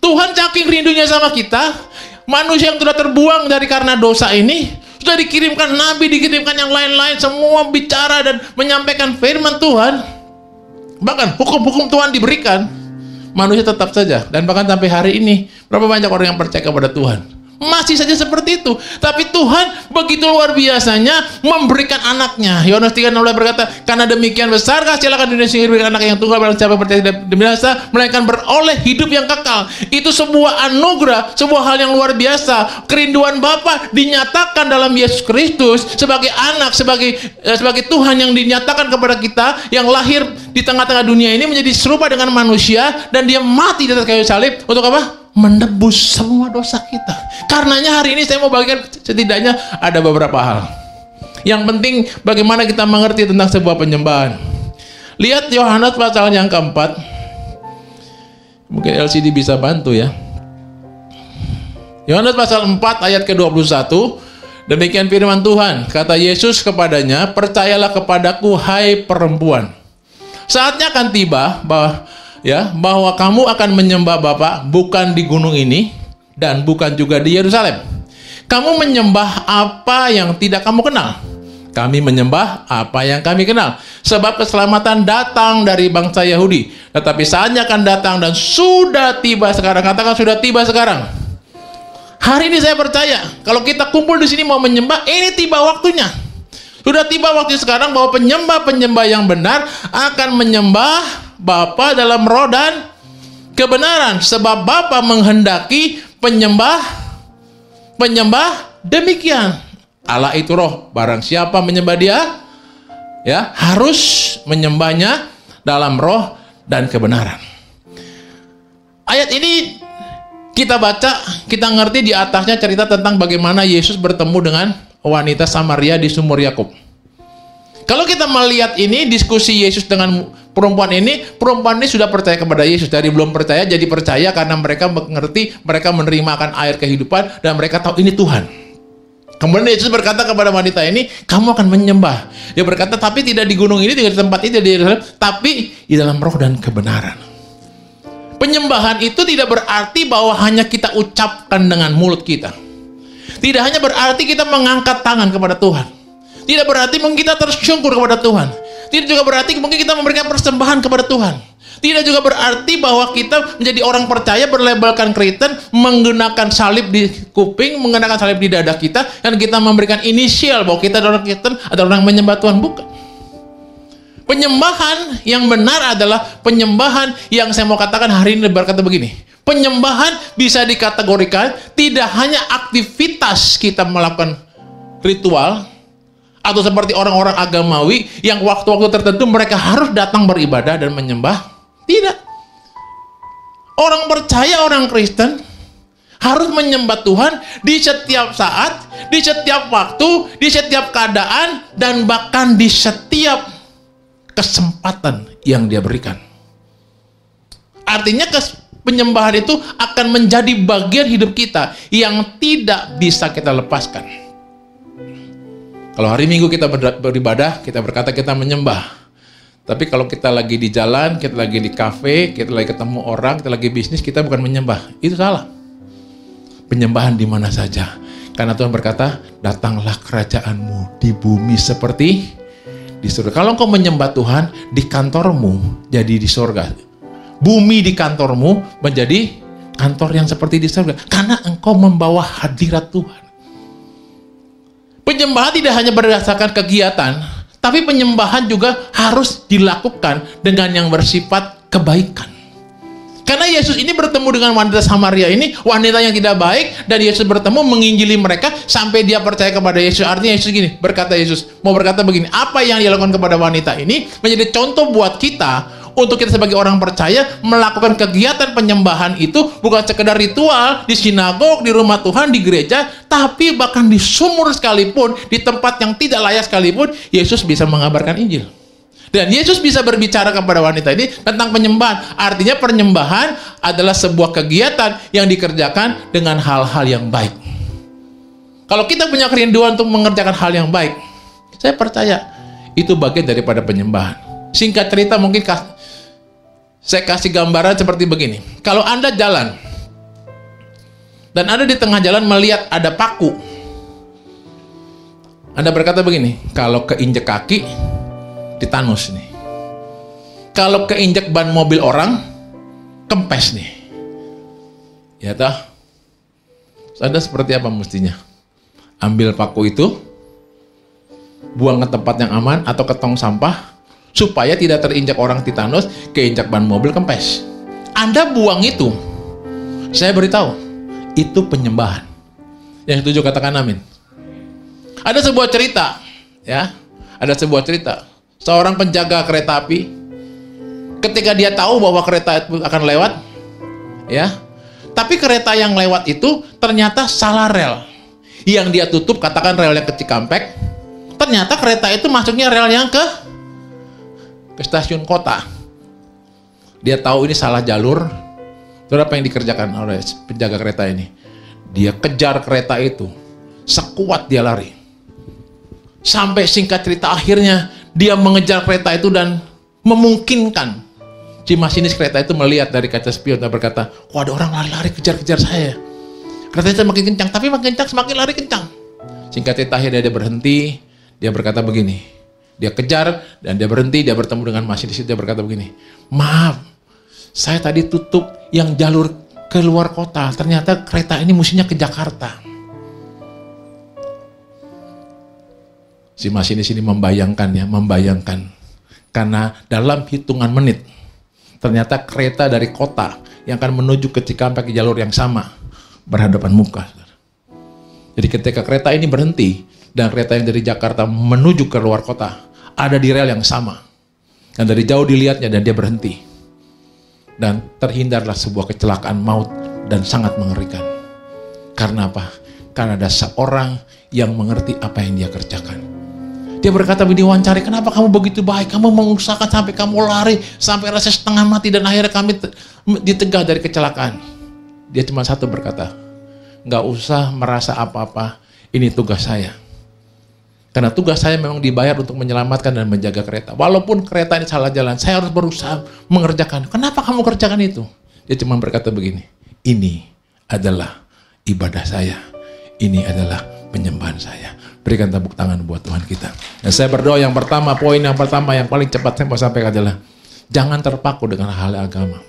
Tuhan saking rindunya sama kita, manusia yang sudah terbuang dari karena dosa ini, sudah dikirimkan nabi, dikirimkan yang lain-lain, semua bicara dan menyampaikan firman Tuhan. Bahkan hukum-hukum Tuhan diberikan. Manusia tetap saja, dan bahkan sampai hari ini berapa banyak orang yang percaya kepada Tuhan, masih saja seperti itu. Tapi Tuhan begitu luar biasanya memberikan anaknya. Yohanes 3:16 berkata, karena demikian besar kasih Allah dunia sehingga diberikan anak yang tunggal, barang siapa percaya tidak binasa melainkan beroleh hidup yang kekal. Itu sebuah anugerah, sebuah hal yang luar biasa. Kerinduan Bapa dinyatakan dalam Yesus Kristus sebagai anak, sebagai Tuhan yang dinyatakan kepada kita, yang lahir di tengah-tengah dunia ini menjadi serupa dengan manusia, dan dia mati di atas kayu salib untuk apa? Menebus semua dosa kita. Karenanya hari ini saya mau bagikan setidaknya ada beberapa hal. Yang penting bagaimana kita mengerti tentang sebuah penyembahan. Lihat Yohanes pasal yang keempat. Mungkin LCD bisa bantu ya. Yohanes pasal 4 ayat ke-21. Demikian firman Tuhan. Kata Yesus kepadanya, percayalah kepadaku hai perempuan. Saatnya akan tiba bahwa kamu akan menyembah Bapa bukan di gunung ini dan bukan juga di Yerusalem. Kamu menyembah apa yang tidak kamu kenal. Kami menyembah apa yang kami kenal. Sebab keselamatan datang dari bangsa Yahudi. Tetapi saatnya akan datang dan sudah tiba sekarang. Katakan sudah tiba sekarang. Hari ini saya percaya kalau kita kumpul di sini mau menyembah, ini tiba waktunya. Sudah tiba waktu sekarang bahwa penyembah-penyembah yang benar akan menyembah Bapa dalam roh dan kebenaran. Sebab Bapa menghendaki penyembah demikian. Allah itu roh. Barang siapa menyembah dia, ya harus menyembahnya dalam roh dan kebenaran. Ayat ini kita baca, kita ngerti di atasnya cerita tentang bagaimana Yesus bertemu dengan wanita Samaria di sumur Yakub. Kalau kita melihat ini diskusi Yesus dengan perempuan ini sudah percaya kepada Yesus. Dari belum percaya jadi percaya karena mereka mengerti, mereka menerima akan air kehidupan dan mereka tahu ini Tuhan. Kemudian Yesus berkata kepada wanita ini, kamu akan menyembah. Dia berkata, tapi tidak di gunung ini, tidak di tempat ini, tidak di Yerusalem, tapi di dalam roh dan kebenaran. Penyembahan itu tidak berarti bahwa hanya kita ucapkan dengan mulut kita. Tidak hanya berarti kita mengangkat tangan kepada Tuhan. Tidak berarti mungkin kita tersyukur kepada Tuhan. Tidak juga berarti mungkin kita memberikan persembahan kepada Tuhan. Tidak juga berarti bahwa kita menjadi orang percaya berlabelkan Kristen, menggunakan salib di kuping, menggunakan salib di dada kita, dan kita memberikan inisial bahwa kita adalah orang Kristen, adalah orang menyembah Tuhan. Bukan. Penyembahan yang benar adalah penyembahan yang saya mau katakan hari ini berkata begini. Penyembahan bisa dikategorikan tidak hanya aktivitas kita melakukan ritual, atau seperti orang-orang agamawi yang waktu-waktu tertentu mereka harus datang beribadah dan menyembah. Tidak. Orang percaya, orang Kristen harus menyembah Tuhan di setiap saat, di setiap waktu, di setiap keadaan, dan bahkan di setiap kesempatan yang dia berikan. Artinya penyembahan itu akan menjadi bagian hidup kita yang tidak bisa kita lepaskan. Kalau hari Minggu kita beribadah, kita berkata kita menyembah. Tapi kalau kita lagi di jalan, kita lagi di kafe, kita lagi ketemu orang, kita lagi bisnis, kita bukan menyembah. Itu salah. penyembahan di mana saja. Karena Tuhan berkata, datanglah kerajaanmu di bumi seperti di surga. Kalau engkau menyembah Tuhan, di kantormu jadi di surga. Bumi di kantormu menjadi kantor yang seperti di surga. Karena engkau membawa hadirat Tuhan. Penyembahan tidak hanya berdasarkan kegiatan, tapi penyembahan juga harus dilakukan dengan yang bersifat kebaikan. Karena Yesus ini bertemu dengan wanita Samaria ini, wanita yang tidak baik, dan Yesus bertemu menginjili mereka sampai dia percaya kepada Yesus. Artinya Yesus gini, mau berkata begini, apa yang dilakukan kepada wanita ini menjadi contoh buat kita, untuk kita sebagai orang percaya melakukan kegiatan penyembahan itu bukan sekedar ritual di sinagog, di rumah Tuhan, di gereja, tapi bahkan di sumur sekalipun, di tempat yang tidak layak sekalipun, Yesus bisa mengabarkan Injil. Dan Yesus bisa berbicara kepada wanita ini tentang penyembahan. Artinya penyembahan adalah sebuah kegiatan yang dikerjakan dengan hal-hal yang baik. Kalau kita punya kerinduan untuk mengerjakan hal yang baik, saya percaya itu bagian daripada penyembahan. Singkat cerita, mungkin saya kasih gambaran seperti begini. Kalau Anda jalan dan Anda di tengah jalan melihat ada paku, Anda berkata begini, kalau keinjek kaki ditanus nih. Kalau keinjek ban mobil orang, kempes nih. Ya toh? Anda seperti apa mestinya? Ambil paku itu, buang ke tempat yang aman atau ke tong sampah, supaya tidak terinjak orang titanus, keinjak ban mobil kempes. Anda buang itu, saya beritahu, itu penyembahan. Yang setuju katakan amin. Ada sebuah cerita, ya, ada sebuah cerita. Seorang penjaga kereta api, ketika dia tahu bahwa kereta itu akan lewat, ya, tapi kereta yang lewat itu ternyata salah rel. Yang dia tutup, katakan rel yang ke Cikampek, ternyata kereta itu masuknya rel yang ke stasiun kota. Dia tahu ini salah jalur. Terus apa yang dikerjakan oleh penjaga kereta ini? Dia kejar kereta itu sekuat dia lari. Sampai singkat cerita akhirnya dia mengejar kereta itu dan memungkinkan si masinis kereta itu melihat dari kaca spion dan berkata, "Wah, ada orang lari-lari kejar-kejar saya." Keretanya semakin kencang, tapi makin kencang semakin lari kencang. Singkat cerita akhirnya dia berhenti. Dia berkata begini. Dia kejar dan dia berhenti, dia bertemu dengan masinis itu, dia berkata begini, "Maaf, saya tadi tutup yang jalur ke luar kota. Ternyata kereta ini mestinya ke Jakarta." Si masinis ini membayangkan. Karena dalam hitungan menit, ternyata kereta dari kota yang akan menuju ke Cikampek di jalur yang sama, berhadapan muka. Jadi ketika kereta ini berhenti, dan kereta yang dari Jakarta menuju ke luar kota, ada di rel yang sama. Dan dari jauh dilihatnya dan dia berhenti. Dan terhindarlah sebuah kecelakaan maut dan sangat mengerikan. Karena apa? Karena ada seorang yang mengerti apa yang dia kerjakan. Dia berkata diwawancara, "Kenapa kamu begitu baik? Kamu mengusahakan sampai kamu lari, sampai rasa setengah mati dan akhirnya kami ditegah dari kecelakaan." Dia cuma satu berkata, "Nggak usah merasa apa-apa, ini tugas saya. Karena tugas saya memang dibayar untuk menyelamatkan dan menjaga kereta. Walaupun kereta ini salah jalan, saya harus berusaha mengerjakan." "Kenapa kamu kerjakan itu?" Dia cuma berkata begini, "Ini adalah ibadah saya. Ini adalah penyembahan saya." Berikan tepuk tangan buat Tuhan kita. Dan saya berdoa yang pertama, poin yang pertama yang paling cepat saya mau sampaikan adalah, jangan terpaku dengan hal agama.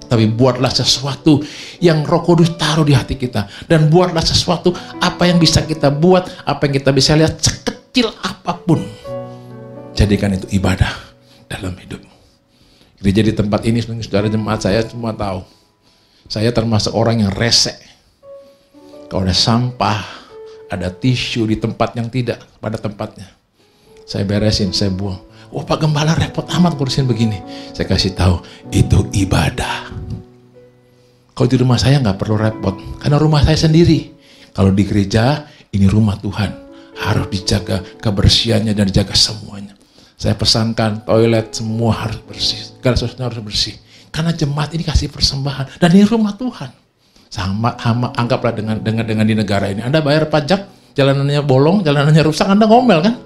Tapi buatlah sesuatu yang Roh Kudus taruh di hati kita. Dan buatlah sesuatu apa yang bisa kita buat, apa yang kita bisa lihat sekecil apapun. Jadikan itu ibadah dalam hidupmu. Gereja di tempat ini, saudara jemaat saya semua tahu. Saya termasuk orang yang rese. Kalau ada sampah, ada tisu di tempat yang tidak pada tempatnya, saya beresin, saya buang. "Oh, Pak Gembala repot amat ngurusin begini." Saya kasih tahu, itu ibadah. Kalau di rumah saya nggak perlu repot, karena rumah saya sendiri. Kalau di gereja, ini rumah Tuhan, harus dijaga kebersihannya dan dijaga semuanya. Saya pesankan toilet semua harus bersih, segala sesuatu harus bersih. Karena jemaat ini kasih persembahan dan ini rumah Tuhan. Sama anggaplah dengan di negara ini. Anda bayar pajak, jalanannya bolong, jalanannya rusak, Anda ngomel kan?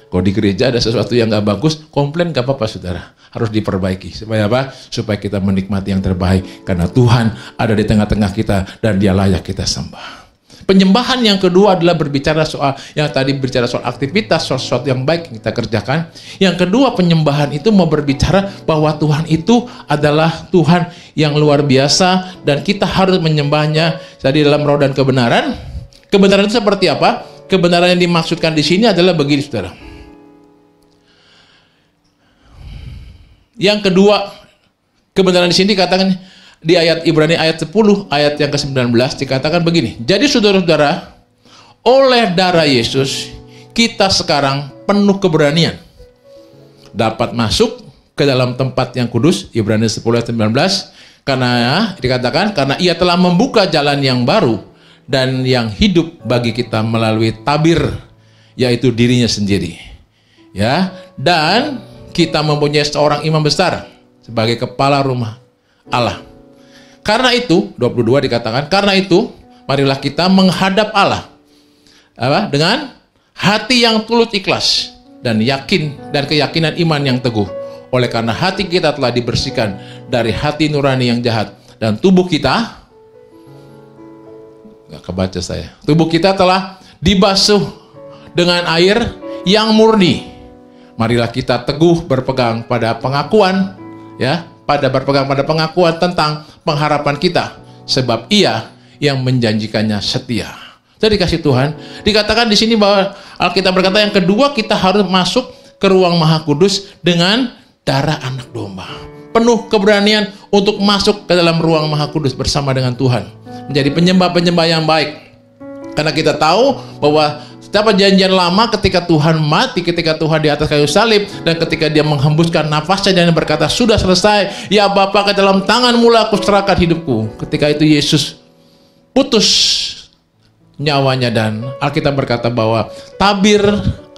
Kalau di gereja ada sesuatu yang nggak bagus, komplain nggak apa-apa saudara. Harus diperbaiki. Supaya apa? Supaya kita menikmati yang terbaik. Karena Tuhan ada di tengah-tengah kita dan Dia layak kita sembah. Penyembahan yang kedua adalah berbicara soal, yang tadi berbicara soal aktivitas, soal sesuatu yang baik yang kita kerjakan. Yang kedua, penyembahan itu mau berbicara bahwa Tuhan itu adalah Tuhan yang luar biasa dan kita harus menyembahnya tadi dalam roh dan kebenaran. Kebenaran itu seperti apa? Kebenaran yang dimaksudkan di sini adalah begini, saudara. Yang kedua, kebenaran di sini dikatakan di ayat Ibrani ayat 10, ayat yang ke-19 dikatakan begini. Jadi saudara-saudara, oleh darah Yesus, kita sekarang penuh keberanian dapat masuk ke dalam tempat yang kudus, Ibrani 10 ayat 19, karena dikatakan, karena Ia telah membuka jalan yang baru dan yang hidup bagi kita melalui tabir, yaitu dirinya sendiri. Ya, dan kita mempunyai seorang imam besar sebagai kepala rumah Allah. Karena itu, 22 dikatakan, karena itu, marilah kita menghadap Allah dengan hati yang tulus ikhlas dan yakin dan keyakinan iman yang teguh. Oleh karena hati kita telah dibersihkan dari hati nurani yang jahat dan tubuh kita, nggak kebaca saya, tubuh kita telah dibasuh dengan air yang murni. Marilah kita teguh berpegang pada pengakuan, ya, berpegang pada pengakuan tentang pengharapan kita, sebab Ia yang menjanjikannya setia. Jadi kasih Tuhan, dikatakan di sini bahwa Alkitab berkata yang kedua, kita harus masuk ke ruang Maha Kudus dengan darah anak domba. Penuh keberanian untuk masuk ke dalam ruang Maha Kudus bersama dengan Tuhan, menjadi penyembah-penyembah yang baik. Karena kita tahu bahwa setiap perjanjian lama ketika Tuhan mati, ketika Tuhan di atas kayu salib, dan ketika Dia menghembuskan nafasnya dan berkata, sudah selesai, ya Bapa, ke dalam tangan-Mu lah aku serahkan hidupku. Ketika itu Yesus putus nyawanya dan Alkitab berkata bahwa tabir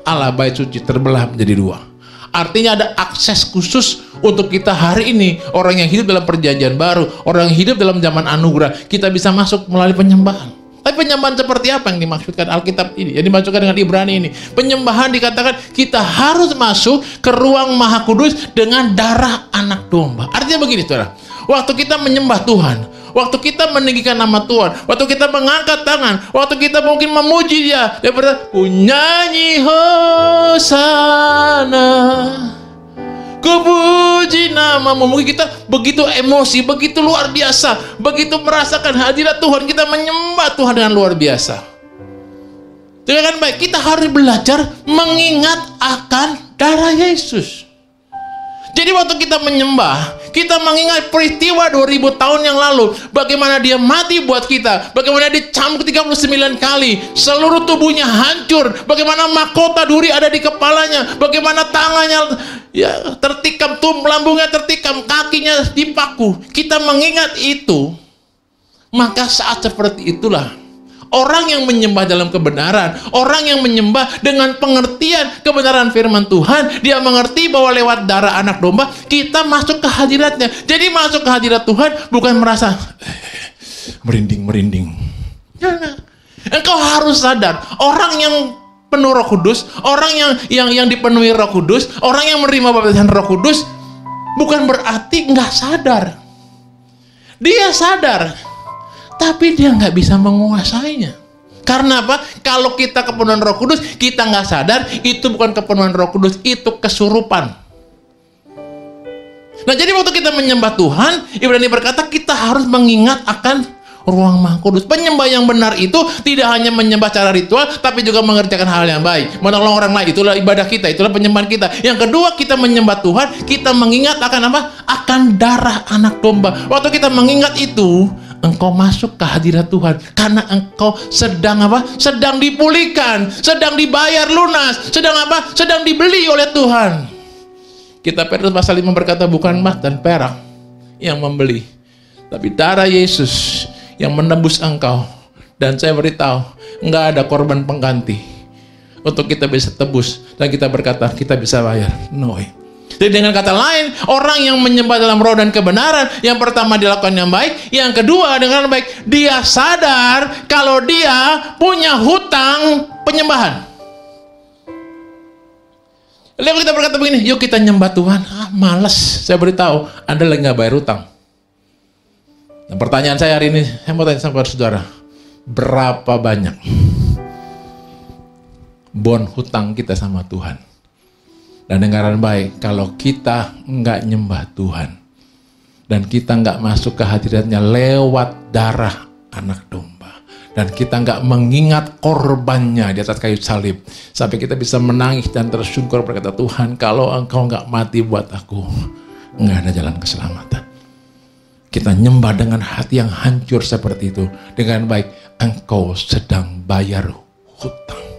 Allah bait suci terbelah menjadi dua. Artinya ada akses khusus untuk kita hari ini, orang yang hidup dalam perjanjian baru, orang yang hidup dalam zaman anugerah, kita bisa masuk melalui penyembahan. Tapi penyembahan seperti apa yang dimaksudkan Alkitab ini? Yang dimaksudkan dengan Ibrani ini. Penyembahan dikatakan kita harus masuk ke ruang Maha Kudus dengan darah anak domba. Artinya begini, saudara. Waktu kita menyembah Tuhan, waktu kita meninggikan nama Tuhan, waktu kita mengangkat tangan, waktu kita mungkin memuji Dia, Dia berkata, ku nyanyi hosana, ku puji nama-Mu. Mungkin kita begitu emosi, begitu luar biasa, begitu merasakan hadirat Tuhan, kita menyembah Tuhan dengan luar biasa. Dengan baik, kita harus belajar mengingat akan darah Yesus. Jadi waktu kita menyembah, kita mengingat peristiwa 2000 tahun yang lalu, bagaimana Dia mati buat kita, bagaimana dicambuk 39 kali, seluruh tubuhnya hancur, bagaimana mahkota duri ada di kepalanya, bagaimana tangannya ya tertikam, lambungnya tertikam, kakinya dipaku. Kita mengingat itu, maka saat seperti itulah orang yang menyembah dalam kebenaran, orang yang menyembah dengan pengertian kebenaran firman Tuhan, dia mengerti bahwa lewat darah anak domba kita masuk ke hadiratnya. Jadi masuk ke hadirat Tuhan bukan merasa merinding. Engkau harus sadar, orang yang penuh Roh Kudus, orang yang dipenuhi Roh Kudus, orang yang menerima baptisan Roh Kudus, bukan berarti nggak sadar. Dia sadar, tapi dia nggak bisa menguasainya. Karena apa? Kalau kita kepenuhan Roh Kudus, kita nggak sadar, itu bukan kepenuhan Roh Kudus, itu kesurupan. Nah, jadi waktu kita menyembah Tuhan, Ibrani berkata kita harus mengingat akan ruang Maha Kudus. Penyembah yang benar itu tidak hanya menyembah secara ritual, tapi juga mengerjakan hal yang baik, menolong orang lain. Itulah ibadah kita, itulah penyembahan kita. Yang kedua, kita menyembah Tuhan, kita mengingat akan apa? Akan darah anak domba. Waktu kita mengingat itu, engkau masuk ke hadirat Tuhan karena engkau sedang apa? Sedang dipulihkan, sedang dibayar lunas, sedang apa? Sedang dibeli oleh Tuhan. Kitab Petrus pasal 5 berkata bukan emas dan perak yang membeli, tapi darah Yesus yang menebus engkau. Dan saya beritahu, enggak ada korban pengganti untuk kita bisa tebus dan kita berkata kita bisa bayar. No. Jadi dengan kata lain, orang yang menyembah dalam roh dan kebenaran, yang pertama dilakukan yang baik, yang kedua dengan baik, dia sadar kalau dia punya hutang penyembahan. Lalu kita berkata begini, yuk kita nyembah Tuhan. Males. Saya beritahu, Anda lagi nggak bayar utang. Nah, pertanyaan saya hari ini, saya mau tanya sama saudara, berapa banyak bon hutang kita sama Tuhan? Dan dengaran baik, kalau kita nggak nyembah Tuhan dan kita nggak masuk ke hadiratnya lewat darah anak domba, dan kita nggak mengingat korbannya di atas kayu salib, sampai kita bisa menangis dan tersyukur berkata, Tuhan, kalau Engkau nggak mati buat aku, nggak ada jalan keselamatan. Kita nyembah dengan hati yang hancur seperti itu, dengan baik, Engkau sedang bayar hutang.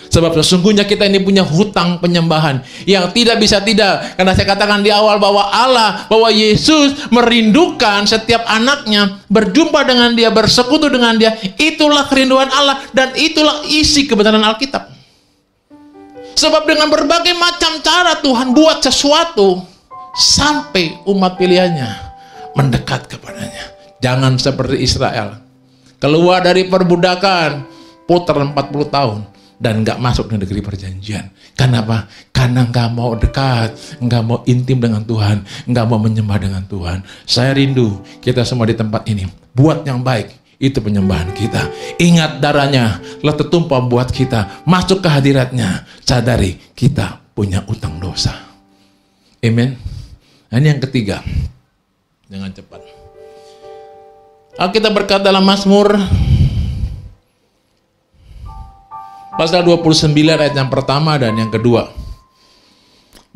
Sebab sesungguhnya kita ini punya hutang penyembahan yang tidak bisa tidak. Karena saya katakan di awal bahwa Allah, bahwa Yesus merindukan setiap anaknya berjumpa dengan dia, bersekutu dengan dia. Itulah kerinduan Allah dan itulah isi kebenaran Alkitab. Sebab dengan berbagai macam cara Tuhan buat sesuatu sampai umat pilihannya mendekat kepadanya. Jangan seperti Israel. Keluar dari perbudakan, putar 40 tahun. Dan nggak masuk ke negeri perjanjian. Kenapa? Karena nggak mau dekat, nggak mau intim dengan Tuhan, nggak mau menyembah dengan Tuhan. Saya rindu kita semua di tempat ini buat yang baik. Itu penyembahan kita. Ingat darahnya telah tertumpah buat kita. Masuk ke hadiratnya. Sadari kita punya utang dosa. Amen. Nah, ini yang ketiga. Dengan cepat. Alkitab berkata dalam Mazmur pasal 29 ayat yang pertama dan yang kedua.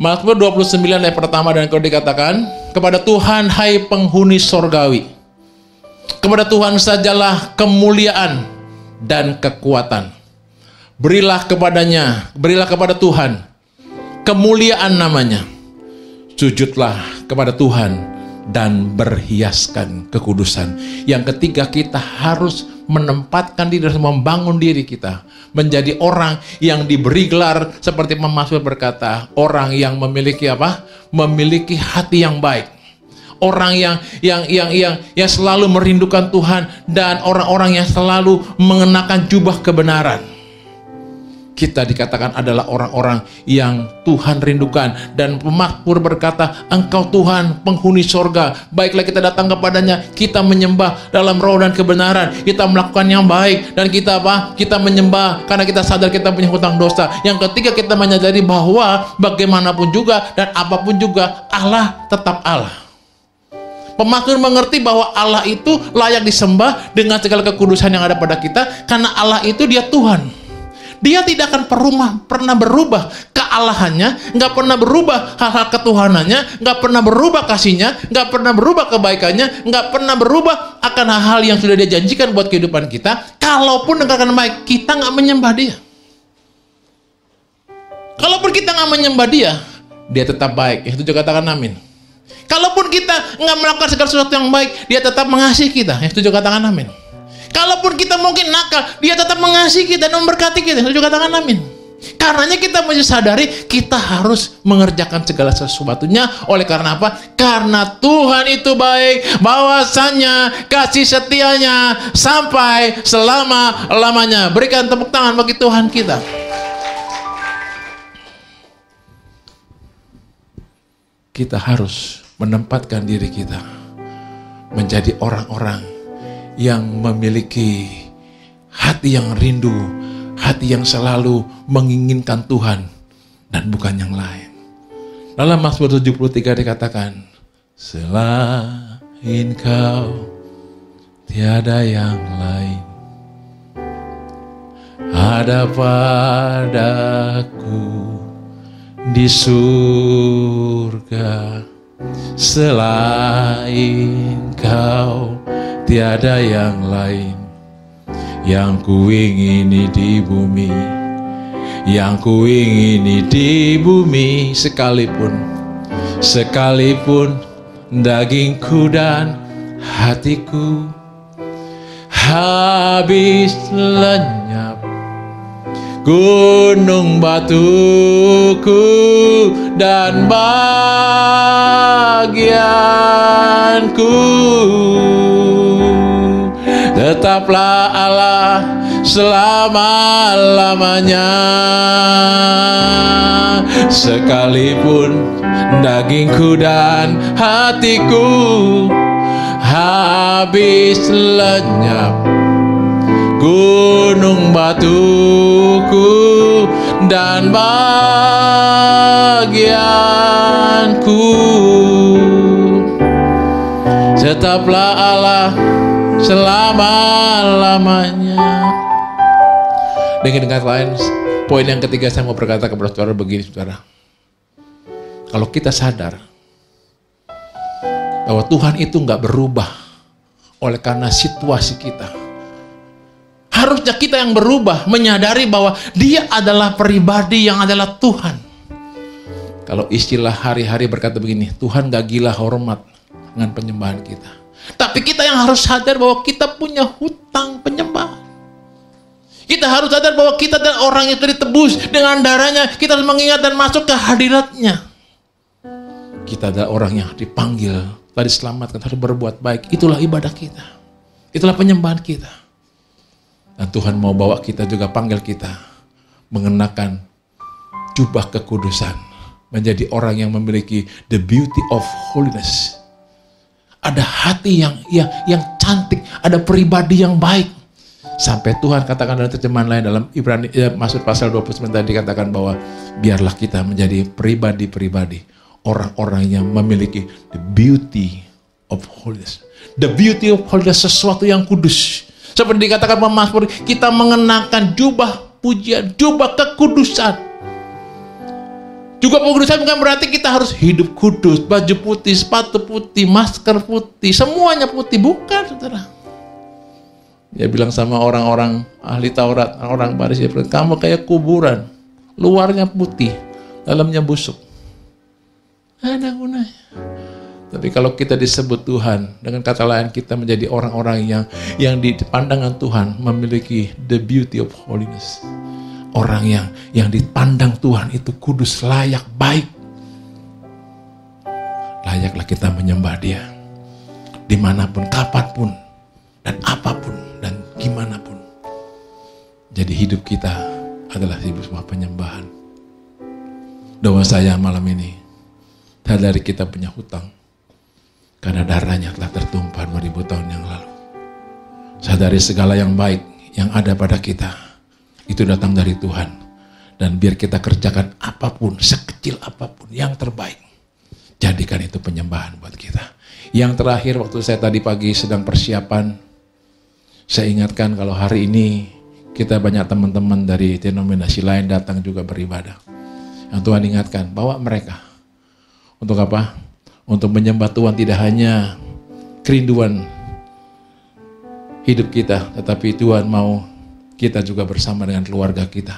Mazmur 29 ayat pertama dan kedua dikatakan, kepada Tuhan hai penghuni sorgawi, kepada Tuhan sajalah kemuliaan dan kekuatan. Berilah kepadanya, berilah kepada Tuhan kemuliaan namanya. Sujudlah kepada Tuhan dan berhiaskan kekudusan. Yang ketiga, kita harus menempatkan diri, membangun diri kita menjadi orang yang diberi gelar seperti Mazmur berkata, orang yang memiliki apa? Memiliki hati yang baik. Orang yang selalu merindukan Tuhan dan orang-orang yang selalu mengenakan jubah kebenaran. Kita dikatakan adalah orang-orang yang Tuhan rindukan. Dan Mazmur berkata, Engkau Tuhan penghuni sorga, baiklah kita datang kepadanya, kita menyembah dalam roh dan kebenaran, kita melakukan yang baik, dan kita apa? Kita menyembah karena kita sadar kita punya hutang dosa. Yang ketiga, kita menyadari bahwa bagaimanapun juga dan apapun juga, Allah tetap Allah. Pemazmur mengerti bahwa Allah itu layak disembah dengan segala kekudusan yang ada pada kita, karena Allah itu dia Tuhan. Dia tidak akan pernah berubah kealahannya, nggak pernah berubah hal-hal ketuhanannya, nggak pernah berubah kasihnya, nggak pernah berubah kebaikannya, nggak pernah berubah akan hal-hal yang sudah dia janjikan buat kehidupan kita. Kalaupun dengan baik, kita nggak menyembah dia. Kalaupun kita nggak menyembah dia, dia tetap baik. Yang setuju katakan amin. Kalaupun kita nggak melakukan segala sesuatu yang baik, dia tetap mengasihi kita. Yang setuju katakan amin. Kalaupun kita mungkin nakal, dia tetap mengasihi kita dan memberkati kita. Setuju katakan amin. Karenanya kita mesti sadari kita harus mengerjakan segala sesuatunya. Oleh karena apa? Karena Tuhan itu baik, bahwasanya kasih setianya sampai selama-lamanya. Berikan tepuk tangan bagi Tuhan kita. Kita harus menempatkan diri kita menjadi orang-orang yang memiliki hati yang rindu, hati yang selalu menginginkan Tuhan dan bukan yang lain. Dalam Mazmur 73 dikatakan, selain Kau tiada yang lain ada padaku di surga, selain Kau tiada yang lain yang kuingini di bumi, yang kuingini di bumi, sekalipun dagingku dan hatiku habis lenyap, gunung batuku dan bagianku, tetaplah Allah selama-lamanya. Sekalipun dagingku dan hatiku habis lenyap, gunung batuku dan bagianku, tetaplah Allah selama-lamanya. Dengan kata lain, poin yang ketiga saya mau berkata kepada saudara begini, saudara. Kalau kita sadar bahwa Tuhan itu nggak berubah oleh karena situasi kita, harusnya kita yang berubah, menyadari bahwa Dia adalah pribadi yang adalah Tuhan. Kalau istilah hari-hari berkata begini, Tuhan gak gila hormat dengan penyembahan kita. Tapi kita yang harus sadar bahwa kita punya hutang penyembahan. Kita harus sadar bahwa kita adalah orang yang telah ditebus dengan darahnya. Kita harus mengingat dan masuk ke hadiratnya. Kita adalah orang yang dipanggil, telah diselamatkan, harus berbuat baik. Itulah ibadah kita. Itulah penyembahan kita. Dan Tuhan mau bawa kita juga, panggil kita mengenakan jubah kekudusan, menjadi orang yang memiliki the beauty of holiness. Ada hati yang cantik, ada pribadi yang baik. Sampai Tuhan katakan dalam terjemahan lain, dalam Ibrani, maksud pasal 29 tadi dikatakan bahwa biarlah kita menjadi pribadi-pribadi, orang-orang yang memiliki the beauty of holiness. The beauty of holiness, sesuatu yang kudus. Seperti dikatakan Mazmur, kita mengenakan jubah pujian, jubah kekudusan. Jubah kekudusan bukan berarti kita harus hidup kudus, baju putih, sepatu putih, masker putih, semuanya putih. Bukan, saudara. Dia bilang sama orang-orang ahli Taurat, orang Farisi, kamu kayak kuburan, luarnya putih, dalamnya busuk. Ada gunanya. Tapi kalau kita disebut Tuhan, dengan kata lain kita menjadi orang-orang yang di pandangan Tuhan memiliki the beauty of holiness. Orang yang dipandang Tuhan itu kudus, layak, baik. Layaklah kita menyembah Dia dimanapun, kapanpun, dan apapun, dan gimana pun. Jadi hidup kita adalah hidup sebuah penyembahan. Doa saya malam ini, sadari kita punya hutang, karena darahnya telah tertumpah 2000 tahun yang lalu. Sadari segala yang baik yang ada pada kita, itu datang dari Tuhan. Dan biar kita kerjakan apapun, sekecil apapun, yang terbaik. Jadikan itu penyembahan buat kita. Yang terakhir, waktu saya tadi pagi sedang persiapan, saya ingatkan kalau hari ini kita banyak teman-teman dari denominasi lain datang juga beribadah. Yang Tuhan ingatkan, bawa mereka. Untuk apa? Untuk menyembah Tuhan, tidak hanya kerinduan hidup kita, tetapi Tuhan mau kita juga bersama dengan keluarga kita.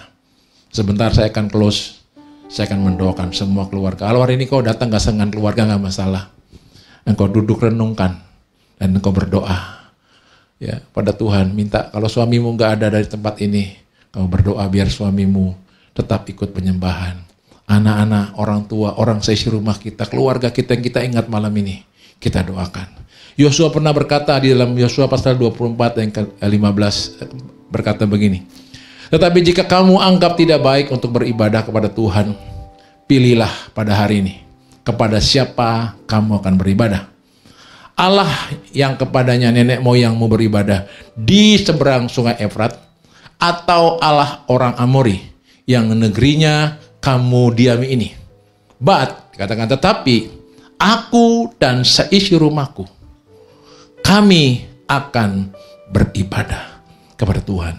Sebentar saya akan close, saya akan mendoakan semua keluarga. Kalau hari ini kau datang gak dengan keluarga gak masalah. Engkau duduk renungkan dan engkau berdoa. Ya, pada Tuhan minta kalau suamimu gak ada dari tempat ini, kau berdoa biar suamimu tetap ikut penyembahan. Anak-anak, orang tua, orang seisi rumah kita, keluarga kita yang kita ingat malam ini, kita doakan. Yosua pernah berkata di dalam Yosua pasal 24 yang ke-15 berkata begini, tetapi jika kamu anggap tidak baik untuk beribadah kepada Tuhan, pilihlah pada hari ini kepada siapa kamu akan beribadah. Allah yang kepadanya nenek moyangmu beribadah di seberang sungai Efrat, atau Allah orang Amori yang negerinya kamu diami ini. But, katakan tetapi, aku dan seisi rumahku, kami akan beribadah kepada Tuhan.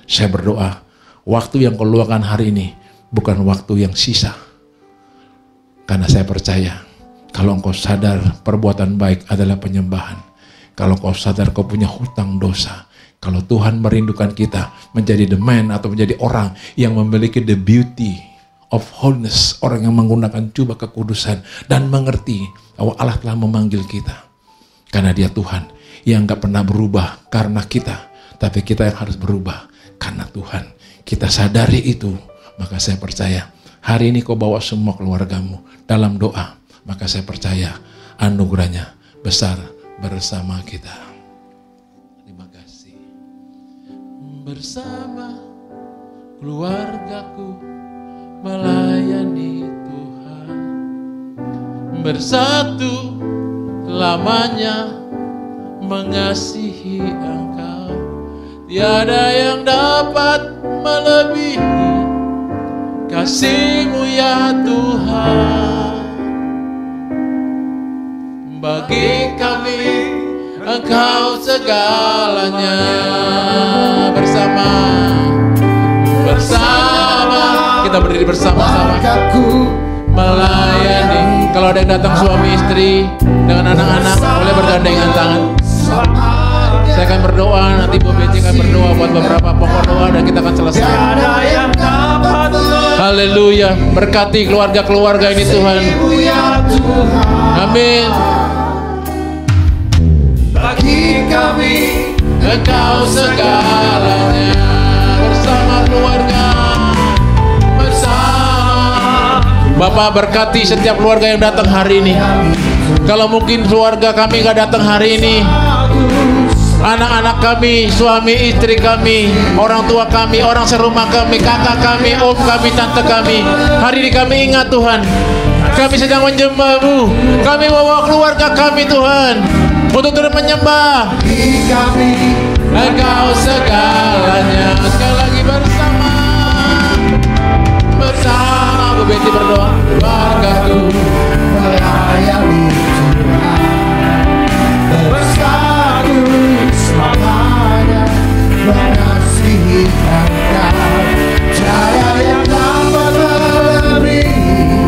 Saya berdoa, waktu yang kau luangkan hari ini bukan waktu yang sisa. Karena saya percaya, kalau engkau sadar perbuatan baik adalah penyembahan. Kalau kau sadar kau punya hutang dosa. Kalau Tuhan merindukan kita menjadi the man atau menjadi orang yang memiliki the beauty of holiness, orang yang menggunakan jubah kekudusan dan mengerti bahwa Allah telah memanggil kita. Karena Dia Tuhan yang gak pernah berubah karena kita, tapi kita yang harus berubah karena Tuhan. Kita sadari itu, maka saya percaya hari ini kau bawa semua keluargamu dalam doa, maka saya percaya anugerahnya besar bersama kita. Terima kasih. bersama keluargaku melayani Tuhan, bersatu lamanya mengasihi Engkau. Tiada yang dapat melebihi kasih-Mu ya Tuhan. Bagi kami Engkau segalanya. Bersama kita berdiri bersama-sama melayani. Kalau ada yang datang suami istri dengan anak-anak, boleh bergandengan tangan. Saya akan berdoa, nanti Bu Beci akan berdoa buat beberapa pokok doa dan kita akan selesai. Haleluya, berkati keluarga-keluarga ini Tuhan. Amin. Bagi kami Engkau segalanya. Bersama keluarga, bersama Bapak berkati setiap keluarga yang datang hari ini. Kalau mungkin keluarga kami gak datang hari ini, anak-anak kami, suami istri kami, orang tua kami, orang serumah kami, kakak kami, om kami, tante kami, hari ini kami ingat Tuhan, kami sedang menyembah-Mu. Kami bawa keluarga kami Tuhan untuk turut menyembah. Engkau segalanya. Sekali lagi bersama Bu Beti berdoa. Keluargaku melayani Tuhan, bersatu selamanya mengasihi Engkau. Tiada yang dapat melebihi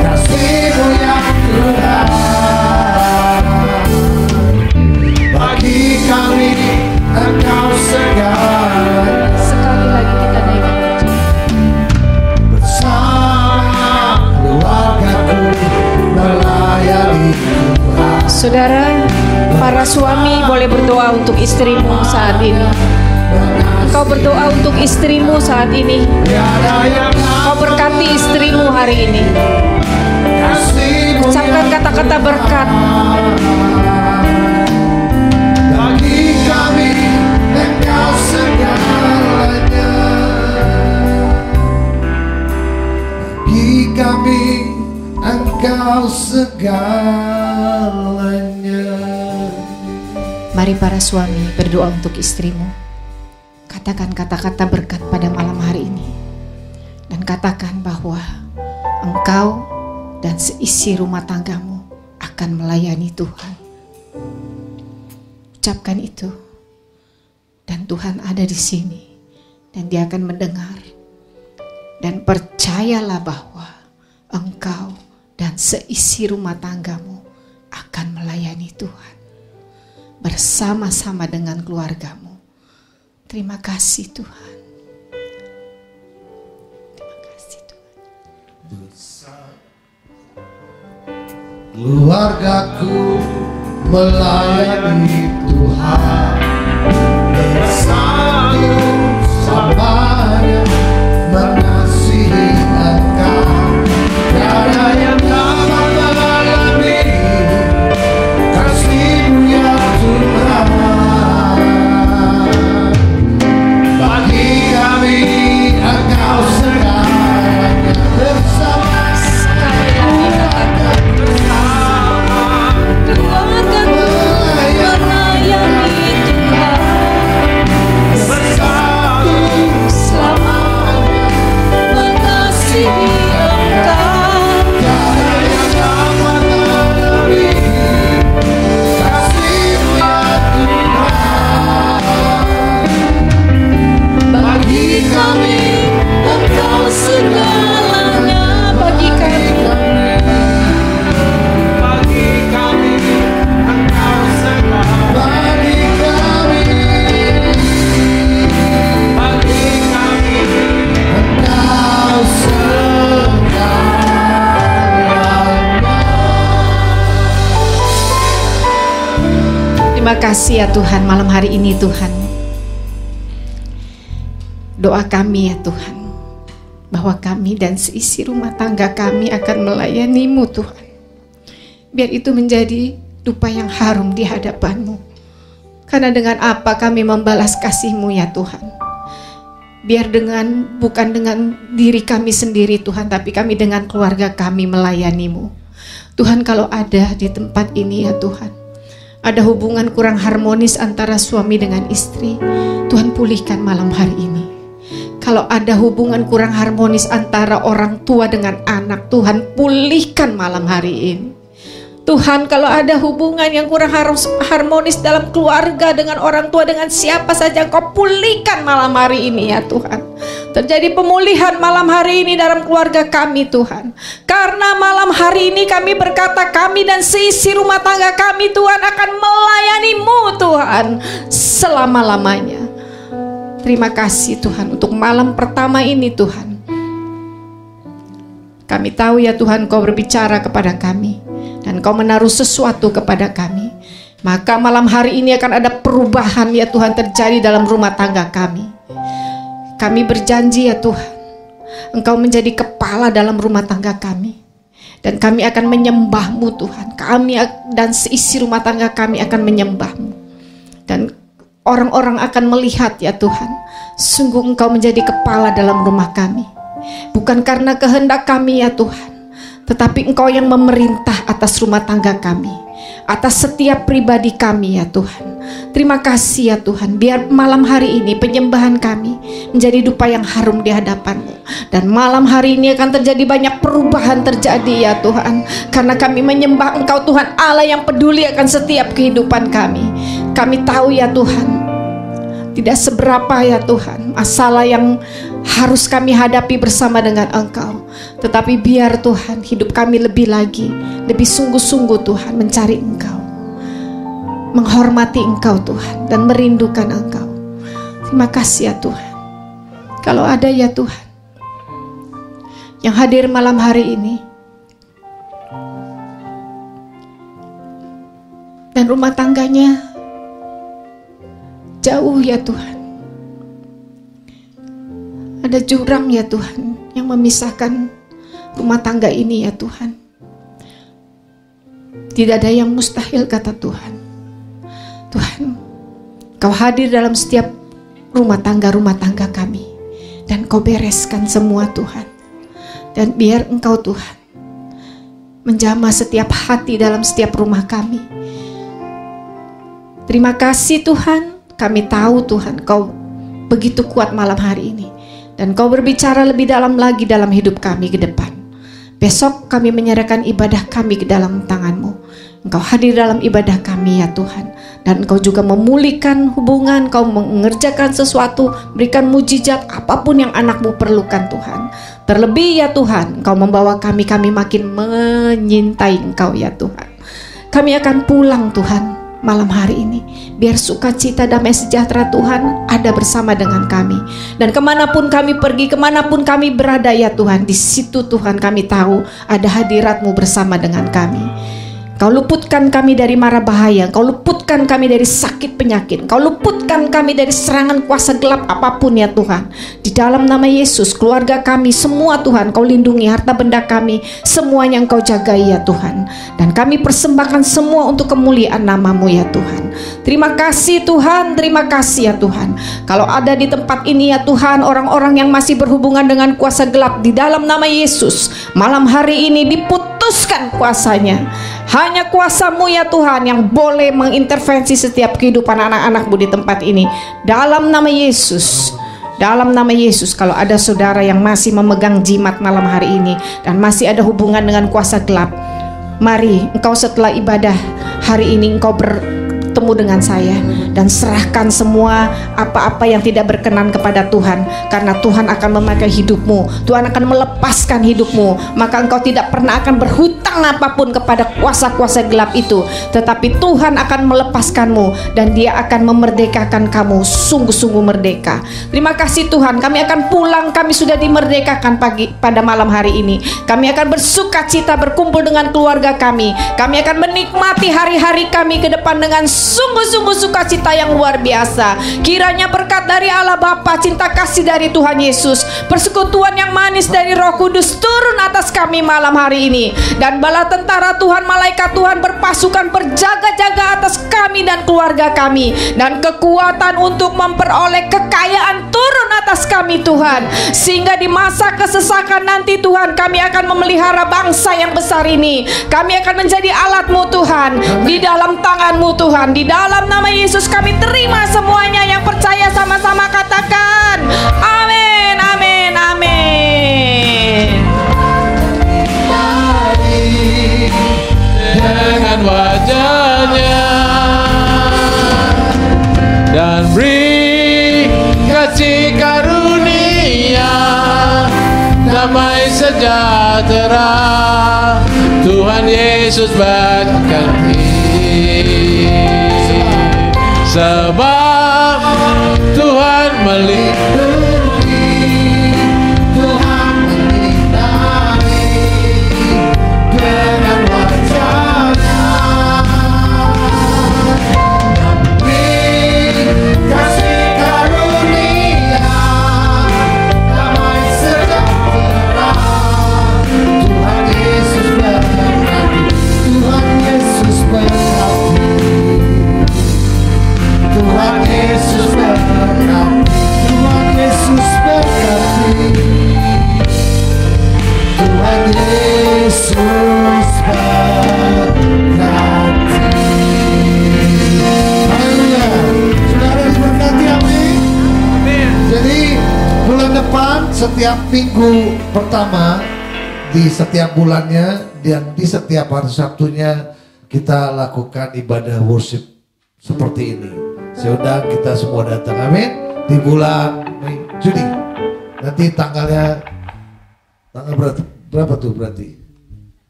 kasih-Mu ya Tuhan. Bagi kami Engkau segalanya. Sekali lagi kita naikkan bersama keluargaku melayani Tuhan. Saudara, para suami boleh berdoa untuk istrimu saat ini. Engkau berdoa untuk istrimu saat ini. Kau berkati istrimu hari ini. Ucapkan kata-kata berkat. Bagi kami Engkau segalanya. Bagi kami Engkau segalanya. Mari para suami berdoa untuk istrimu. Katakan kata-kata berkat pada malam hari ini. Dan katakan bahwa engkau dan seisi rumah tanggamu akan melayani Tuhan. Ucapkan itu. Dan Tuhan ada di sini. Dan Dia akan mendengar. Dan percayalah bahwa engkau dan seisi rumah tanggamu akan melayani Tuhan. Bersama-sama dengan keluargamu. Terima kasih Tuhan. Terima kasih Tuhan. Keluargaku melayani Tuhan, bersatu selamanya mengasihi Engkau. Tiada yang dapat melebihi kasih-Mu ya Tuhan. Bagi kami Engkau segalanya. Bersama terima kasih ya Tuhan malam hari ini Tuhan. Doa kami ya Tuhan, bahwa kami dan seisi rumah tangga kami akan melayani-Mu Tuhan. Biar itu menjadi dupa yang harum di hadapan-Mu. Karena dengan apa kami membalas kasih-Mu ya Tuhan? Biar bukan dengan diri kami sendiri Tuhan, tapi kami dengan keluarga kami melayani-Mu. Tuhan, kalau ada di tempat ini ya Tuhan, ada hubungan kurang harmonis antara suami dengan istri, Tuhan pulihkan malam hari ini. Kalau ada hubungan kurang harmonis antara orang tua dengan anak, Tuhan pulihkan malam hari ini. Tuhan, kalau ada hubungan yang kurang harmonis dalam keluarga dengan orang tua, dengan siapa saja, Engkau pulihkan malam hari ini ya Tuhan. Terjadi pemulihan malam hari ini dalam keluarga kami Tuhan. Karena malam hari ini kami berkata, kami dan seisi rumah tangga kami Tuhan akan melayani-Mu Tuhan selama-lamanya. Terima kasih Tuhan untuk malam pertama ini Tuhan. Kami tahu ya Tuhan, Kau berbicara kepada kami dan Kau menaruh sesuatu kepada kami. Maka malam hari ini akan ada perubahan ya Tuhan terjadi dalam rumah tangga kami. Kami berjanji ya Tuhan, Engkau menjadi kepala dalam rumah tangga kami. Dan kami akan menyembah-Mu Tuhan. Kami dan seisi rumah tangga kami akan menyembah-Mu. Dan orang-orang akan melihat ya Tuhan, sungguh Engkau menjadi kepala dalam rumah kami. Bukan karena kehendak kami ya Tuhan, tetapi Engkau yang memerintah atas rumah tangga kami, atas setiap pribadi kami ya Tuhan. Terima kasih ya Tuhan, biar malam hari ini penyembahan kami menjadi dupa yang harum di hadapan-Mu. Dan malam hari ini akan terjadi banyak perubahan terjadi ya Tuhan, karena kami menyembah Engkau Tuhan Allah yang peduli akan setiap kehidupan kami. Kami tahu ya Tuhan, tidak seberapa ya Tuhan masalah yang harus kami hadapi bersama dengan Engkau. Tetapi biar Tuhan hidup kami lebih lebih sungguh-sungguh Tuhan mencari Engkau, menghormati Engkau Tuhan, dan merindukan Engkau. Terima kasih ya Tuhan. Kalau ada ya Tuhan yang hadir malam hari ini dan rumah tangganya jauh ya Tuhan, ada jurang ya Tuhan yang memisahkan rumah tangga ini ya Tuhan. Tidak ada yang mustahil kata Tuhan. Tuhan, Kau hadir dalam setiap rumah tangga kami, dan Kau bereskan semua Tuhan. Dan biar Engkau Tuhan menjamah setiap hati dalam setiap rumah kami. Terima kasih Tuhan. Kami tahu Tuhan Kau begitu kuat malam hari ini, dan Kau berbicara lebih dalam lagi dalam hidup kami ke depan. Besok kami menyerahkan ibadah kami ke dalam tangan-Mu. Engkau hadir dalam ibadah kami ya Tuhan, dan Engkau juga memulihkan hubungan. Kau mengerjakan sesuatu, berikan mujizat apapun yang anak-Mu perlukan Tuhan. Terlebih ya Tuhan, Engkau membawa kami makin menyintai Engkau ya Tuhan. Kami akan pulang Tuhan malam hari ini, biar sukacita damai sejahtera Tuhan ada bersama dengan kami. Dan kemanapun kami pergi, kemanapun kami berada ya Tuhan, di situ Tuhan kami tahu ada hadirat-Mu bersama dengan kami. Kau luputkan kami dari mara bahaya, Kau luputkan kami dari sakit penyakit, Kau luputkan kami dari serangan kuasa gelap apapun ya Tuhan. Di dalam nama Yesus, keluarga kami semua Tuhan Kau lindungi, harta benda kami semuanya Engkau jagai ya Tuhan. Dan kami persembahkan semua untuk kemuliaan nama-Mu ya Tuhan. Terima kasih Tuhan, terima kasih ya Tuhan. Kalau ada di tempat ini ya Tuhan orang-orang yang masih berhubungan dengan kuasa gelap, di dalam nama Yesus, malam hari ini diputuskan kuasanya. Hanya kuasa-Mu ya Tuhan yang boleh mengintervensi setiap kehidupan anak-anak-Mu di tempat ini. Dalam nama Yesus, dalam nama Yesus, kalau ada saudara yang masih memegang jimat malam hari ini dan masih ada hubungan dengan kuasa gelap, mari engkau setelah ibadah hari ini engkau bertemu dengan saya dan serahkan semua apa-apa yang tidak berkenan kepada Tuhan, karena Tuhan akan memakai hidupmu, Tuhan akan melepaskan hidupmu. Maka engkau tidak pernah akan berhutang apapun kepada kuasa-kuasa gelap itu, tetapi Tuhan akan melepaskanmu dan Dia akan memerdekakan kamu sungguh-sungguh merdeka. Terima kasih Tuhan, kami akan pulang, kami sudah dimerdekakan pada malam hari ini. Kami akan bersuka cita berkumpul dengan keluarga kami. Kami akan menikmati hari-hari kami ke depan dengan sungguh-sungguh sukacita yang luar biasa. Kiranya berkat dari Allah Bapa, cinta kasih dari Tuhan Yesus, persekutuan yang manis dari Roh Kudus turun atas kami malam hari ini. Dan bala tentara Tuhan, malaikat Tuhan berpasukan berjaga-jaga atas kami dan keluarga kami. Dan kekuatan untuk memperoleh kekayaan turun atas kami Tuhan. Sehingga di masa kesesakan nanti Tuhan, kami akan memelihara bangsa yang besar ini. Kami akan menjadi alat-Mu Tuhan, di dalam tangan-Mu Tuhan. Di dalam nama Yesus kami terima semuanya. Yang percaya sama-sama katakan amin, amin, amin. Dengan wajahnya dan beri kasih karunia, damai sejahtera Tuhan Yesus berkati. Sebab Tuhan melindungi, Tuhan menyinari dengan wajahnya, beri kasih karunia, damai sejahtera Tuhan Yesus berkati, Tuhan Yesus berkati, Tuhan Yesus berkati, Tuhan Yesus berkati, Tuhan Yesus berkati. Haleluya. Saudara diberkati, amin. Jadi bulan depan setiap minggu pertama di setiap bulannya dan di setiap hari Sabtunya kita lakukan ibadah worship seperti ini. Saya undang kita semua datang, amin. Di bulan Juni. Nanti tanggal berapa tuh berarti?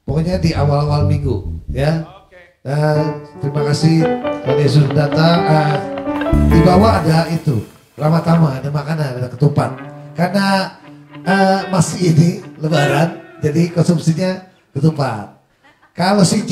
Pokoknya di awal-awal minggu, ya. Terima kasih Tuhan Yesus datang. Di bawah ada itu, Ramatama, ada makanan, ada ketupat. Karena masih ini Lebaran, jadi konsumsinya ketupat. Kalau si